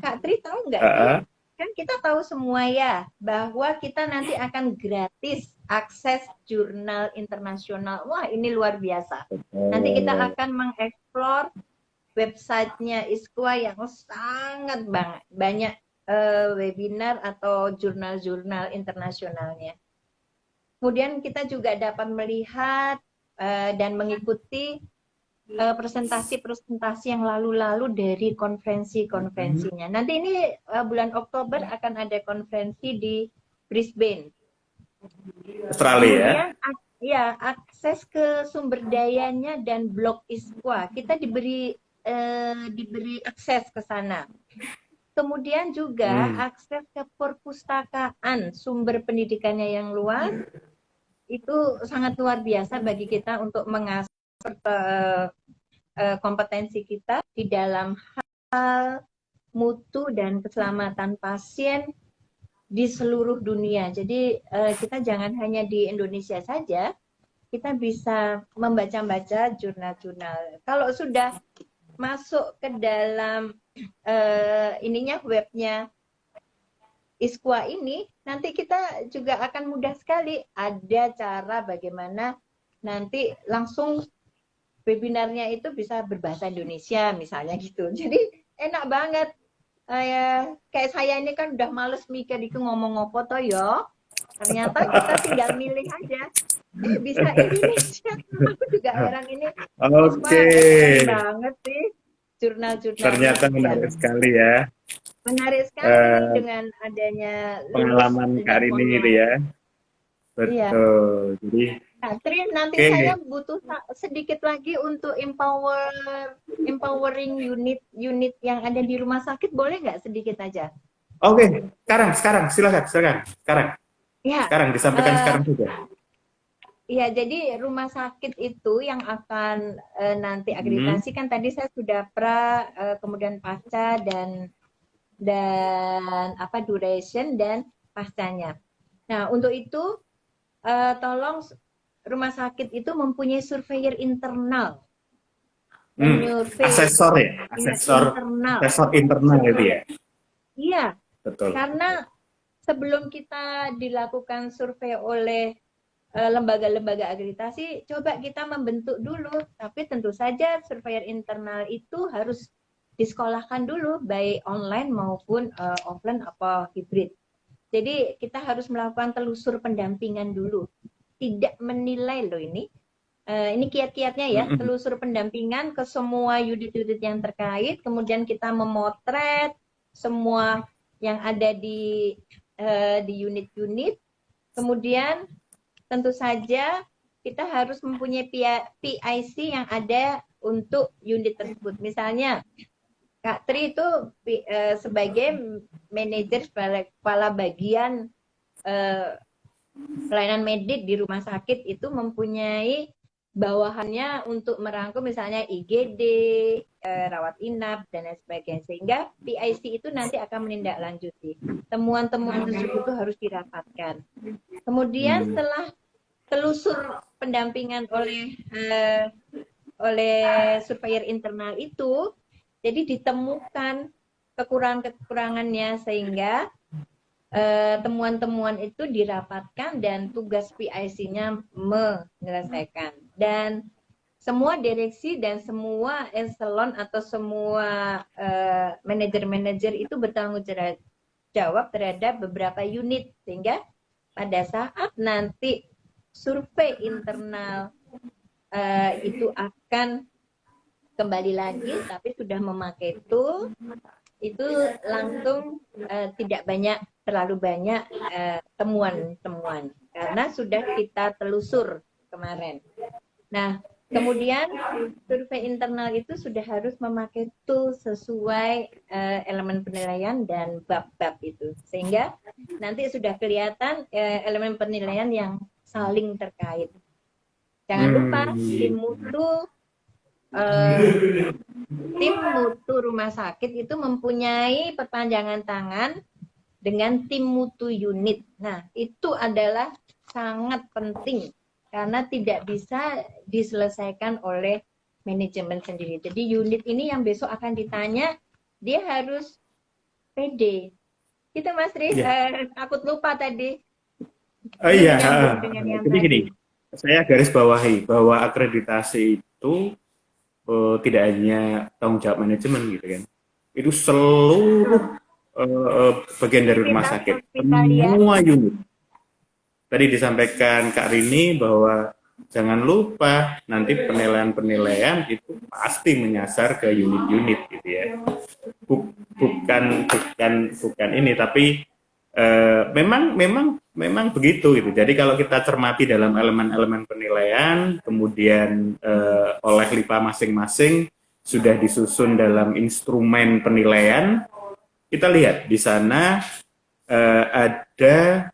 Kak Tri tahu nggak sih? Kan kita tahu semua ya bahwa kita nanti akan gratis akses jurnal internasional. Wah, ini luar biasa. Nanti kita akan mengeksplor websitenya ISQA yang sangat banyak webinar atau jurnal-jurnal internasionalnya. Kemudian kita juga dapat melihat dan mengikuti presentasi-presentasi yang lalu-lalu dari konferensi-konferensinya. Nanti ini bulan Oktober akan ada konferensi di Brisbane, Australia. Kemudian, ya, akses ke sumber dayanya dan blog ISQA kita diberi akses ke sana. Kemudian juga akses ke perpustakaan, sumber pendidikannya yang luas, itu sangat luar biasa bagi kita untuk mengasah kompetensi kita di dalam hal mutu dan keselamatan pasien di seluruh dunia. Jadi kita jangan hanya di Indonesia saja, kita bisa membaca-baca jurnal-jurnal. Kalau sudah masuk ke dalam webnya ISQA ini, nanti kita juga akan mudah sekali ada cara bagaimana nanti langsung webinarnya itu bisa berbahasa Indonesia misalnya gitu. Jadi enak banget. Kayak saya ini kan udah males mikir itu ngomong apa toh ya. Ternyata kita tinggal milih aja. Bisa Indonesia. Aku juga heran ini. Oke. Banget sih jurnal-jurnal. Ternyata menarik sekali ya. Menarik sekali dengan adanya pengalaman Kak Rini itu ya. Betul. Iya. Jadi Tri, nanti saya butuh sedikit lagi untuk empowering unit yang ada di rumah sakit, boleh nggak sedikit aja? Oke, sekarang silakan. Sekarang. Ya. Sekarang disampaikan sekarang juga. Iya, jadi rumah sakit itu yang akan nanti akreditasi kan tadi saya sudah kemudian pasca dan duration dan pascanya. Nah, untuk itu tolong rumah sakit itu mempunyai surveyor internal. Asesor ya? Asesor internal itu ya? Iya. Betul. Karena sebelum kita dilakukan survei oleh lembaga-lembaga akreditasi, coba kita membentuk dulu. Tapi tentu saja surveyor internal itu harus disekolahkan dulu, baik online maupun offline atau hibrid. Jadi kita harus melakukan telusur pendampingan dulu. Tidak menilai loh ini. Ini kiat-kiatnya ya, telusur pendampingan ke semua unit-unit yang terkait, kemudian kita memotret semua yang ada di unit-unit, kemudian tentu saja kita harus mempunyai PIC yang ada untuk unit tersebut. Misalnya, Kak Tri itu sebagai manajer kepala bagian pelayanan medik di rumah sakit itu mempunyai bawahannya untuk merangkum misalnya IGD, rawat inap, dan lain sebagainya. Sehingga PIC itu nanti akan menindaklanjuti. Temuan-temuan tersebut itu harus dirapatkan. Kemudian setelah telusur pendampingan oleh surveyor internal itu, jadi ditemukan kekurangan-kekurangannya sehingga temuan-temuan itu dirapatkan dan tugas PIC-nya menyelesaikan. Dan semua direksi dan semua eselon atau semua manajer-manajer itu bertanggung jawab terhadap beberapa unit, sehingga pada saat nanti survei internal itu akan kembali lagi, tapi sudah memakai tool, itu langsung tidak terlalu banyak temuan-temuan karena sudah kita telusur kemarin. Nah, kemudian survei internal itu sudah harus memakai tool sesuai elemen penilaian dan bab-bab itu, sehingga nanti sudah kelihatan elemen penilaian yang saling terkait. Jangan lupa tim mutu rumah sakit itu mempunyai perpanjangan tangan dengan tim mutu unit. Nah, itu adalah sangat penting karena tidak bisa diselesaikan oleh manajemen sendiri. Jadi unit ini yang besok akan ditanya, dia harus pede. Gitu Mas Riz, takut lupa tadi. Oh iya, jadi gini, saya garis bawahi bahwa akreditasi itu tidak hanya tanggung jawab manajemen gitu kan, itu seluruh bagian dari rumah sakit, semua unit. Tadi disampaikan Kak Rini bahwa jangan lupa nanti penilaian-penilaian itu pasti menyasar ke unit-unit gitu ya, bukan ini, tapi memang begitu gitu. Jadi kalau kita cermati dalam elemen-elemen penilaian, kemudian oleh LIPA masing-masing sudah disusun dalam instrumen penilaian, kita lihat di sana ada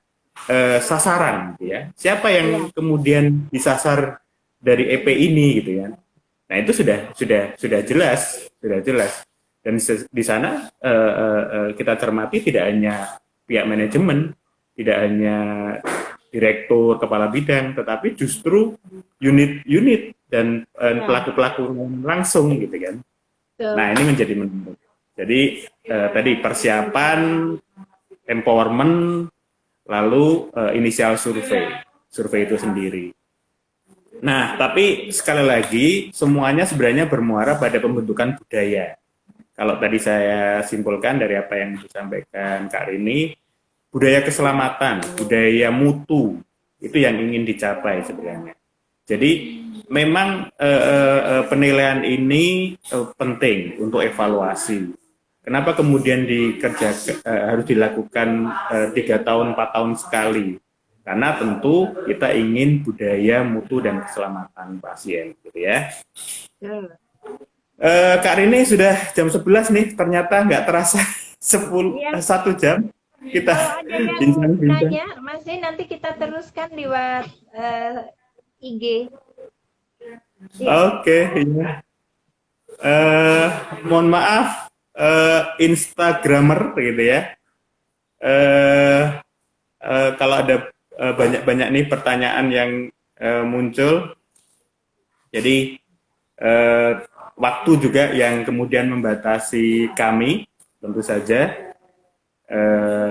sasaran, gitu ya. Siapa yang kemudian disasar dari EP ini, gitu ya. Nah itu sudah jelas. Dan di sana kita cermati tidak hanya pihak manajemen, tidak hanya direktur, kepala bidang, tetapi justru unit-unit dan pelaku-pelaku langsung gitu kan. Nah ini menjadi menarik. Jadi tadi persiapan, empowerment, lalu inisial survei itu sendiri. Nah tapi sekali lagi semuanya sebenarnya bermuara pada pembentukan budaya. Kalau tadi saya simpulkan dari apa yang disampaikan Kak Rini, budaya keselamatan, budaya mutu, itu yang ingin dicapai sebenarnya. Jadi memang penilaian ini penting untuk evaluasi. Kenapa kemudian harus dilakukan 3 tahun, 4 tahun sekali? Karena tentu kita ingin budaya mutu dan keselamatan pasien, gitu ya. Kak Rini sudah jam 11 nih, ternyata nggak terasa 1 jam kita bincang-bincang. Masih nanti kita teruskan lewat IG. Oke, iya. Mohon maaf, Instagramer gitu ya. Kalau ada banyak-banyak nih pertanyaan yang muncul, jadi waktu juga yang kemudian membatasi kami, tentu saja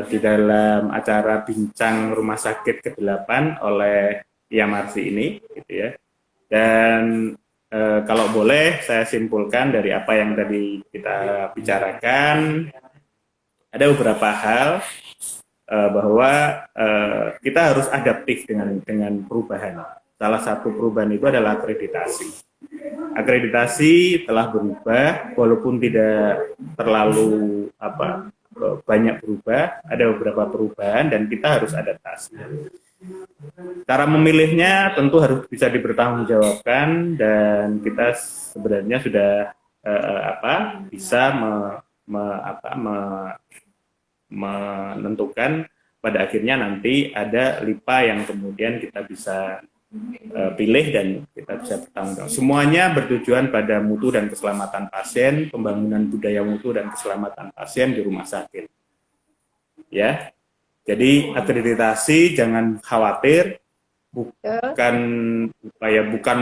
di dalam acara bincang rumah sakit ke-8 oleh IAMRC ini, gitu ya. Dan kalau boleh saya simpulkan dari apa yang tadi kita bicarakan, ada beberapa hal bahwa kita harus adaptif dengan perubahan. Salah satu perubahan itu adalah akreditasi. Akreditasi telah berubah, walaupun tidak terlalu banyak berubah, ada beberapa perubahan dan kita harus adaptasi. Cara memilihnya tentu harus bisa dipertanggungjawabkan dan kita sebenarnya sudah bisa menentukan pada akhirnya nanti ada LIPA yang kemudian kita bisa pilih dan kita bisa bertanggung jawab. Semuanya bertujuan pada mutu dan keselamatan pasien, pembangunan budaya mutu dan keselamatan pasien di rumah sakit. Ya, jadi akreditasi jangan khawatir, bukan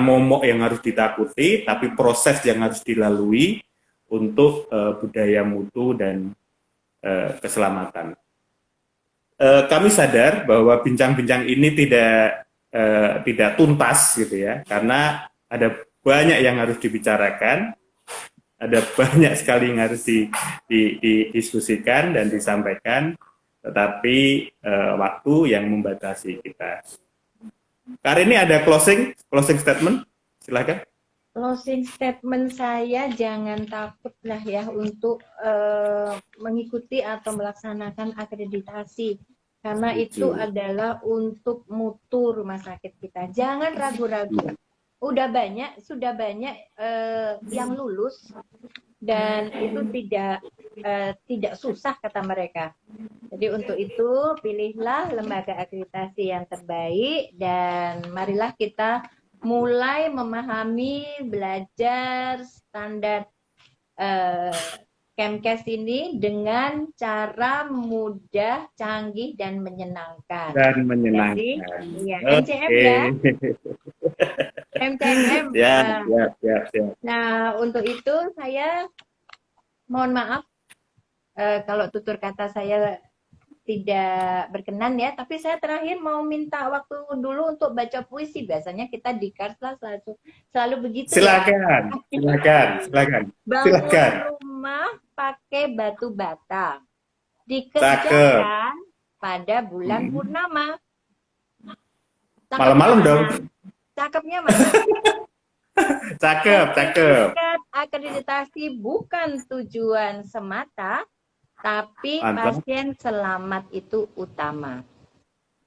momok yang harus ditakuti, tapi proses yang harus dilalui untuk budaya mutu dan keselamatan. Kami sadar bahwa bincang-bincang ini tidak tuntas gitu ya, karena ada banyak yang harus dibicarakan, ada banyak sekali yang harus didiskusikan dan disampaikan. tetapi waktu yang membatasi kita. Kak ini ada closing statement, silakan. Closing statement saya, jangan takut lah ya untuk mengikuti atau melaksanakan akreditasi. Karena itu adalah untuk mutu rumah sakit kita. Jangan ragu-ragu. Sudah banyak yang lulus dan itu tidak susah kata mereka. Jadi untuk itu pilihlah lembaga akreditasi yang terbaik dan marilah kita mulai memahami, belajar standar Kemkes ini dengan cara mudah, canggih, dan menyenangkan. Jadi, ya, MCM ya. MCM. Ya. Nah, untuk itu saya mohon maaf kalau tutur kata saya tidak berkenan ya, tapi saya terakhir mau minta waktu dulu untuk baca puisi. Biasanya kita di Karsla selalu begitu. Silakan. Bangun rumah pakai batu bata, dikerjakan pada bulan purnama. Malam-malam dong. Cakepnya mana? Cakep. Akreditasi bukan tujuan semata, tapi pasien selamat itu utama.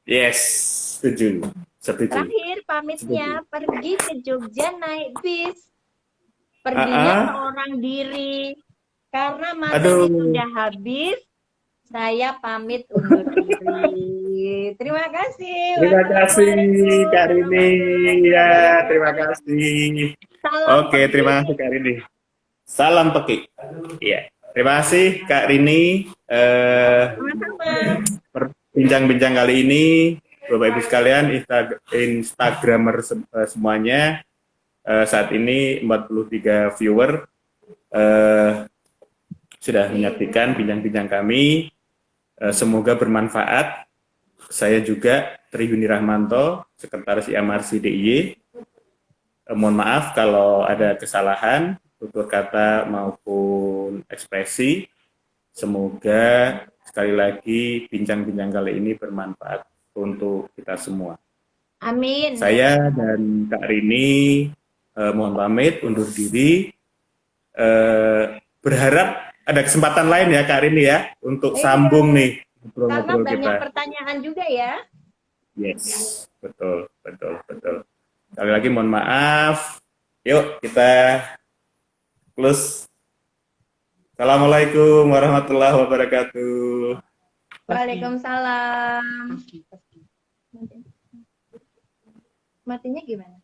Yes, setuju. Terakhir pamitnya pergi ke Jogja naik bis. Perginya seorang diri. Karena materi sudah habis, saya pamit undur diri. Terima kasih. Terima kasih Kak Rini. Ya, terima kasih. Oke, terima kasih Kak Rini. Salam Peki. Iya. Terima kasih Kak Rini. Bincang-bincang kali ini, Bapak Ibu sekalian, Instagramer semuanya, saat ini 43 viewer sudah menyaksikan bincang-bincang kami. Semoga bermanfaat. Saya juga Tri Yuni Rahmanto, Sekretaris IAMARSI DIY. Mohon maaf kalau ada kesalahan tutur kata maupun ekspresi. Semoga sekali lagi bincang-bincang kali ini bermanfaat untuk kita semua. Amin. Saya dan Kak Rini mohon pamit undur diri. Berharap ada kesempatan lain ya Kak Rini ya untuk sambung nih ngobrol-ngobrol kita. Karena banyak pertanyaan juga ya. Yes, betul. Sekali lagi mohon maaf. Yuk kita close. Assalamualaikum warahmatullahi wabarakatuh. Waalaikumsalam. Matinya gimana?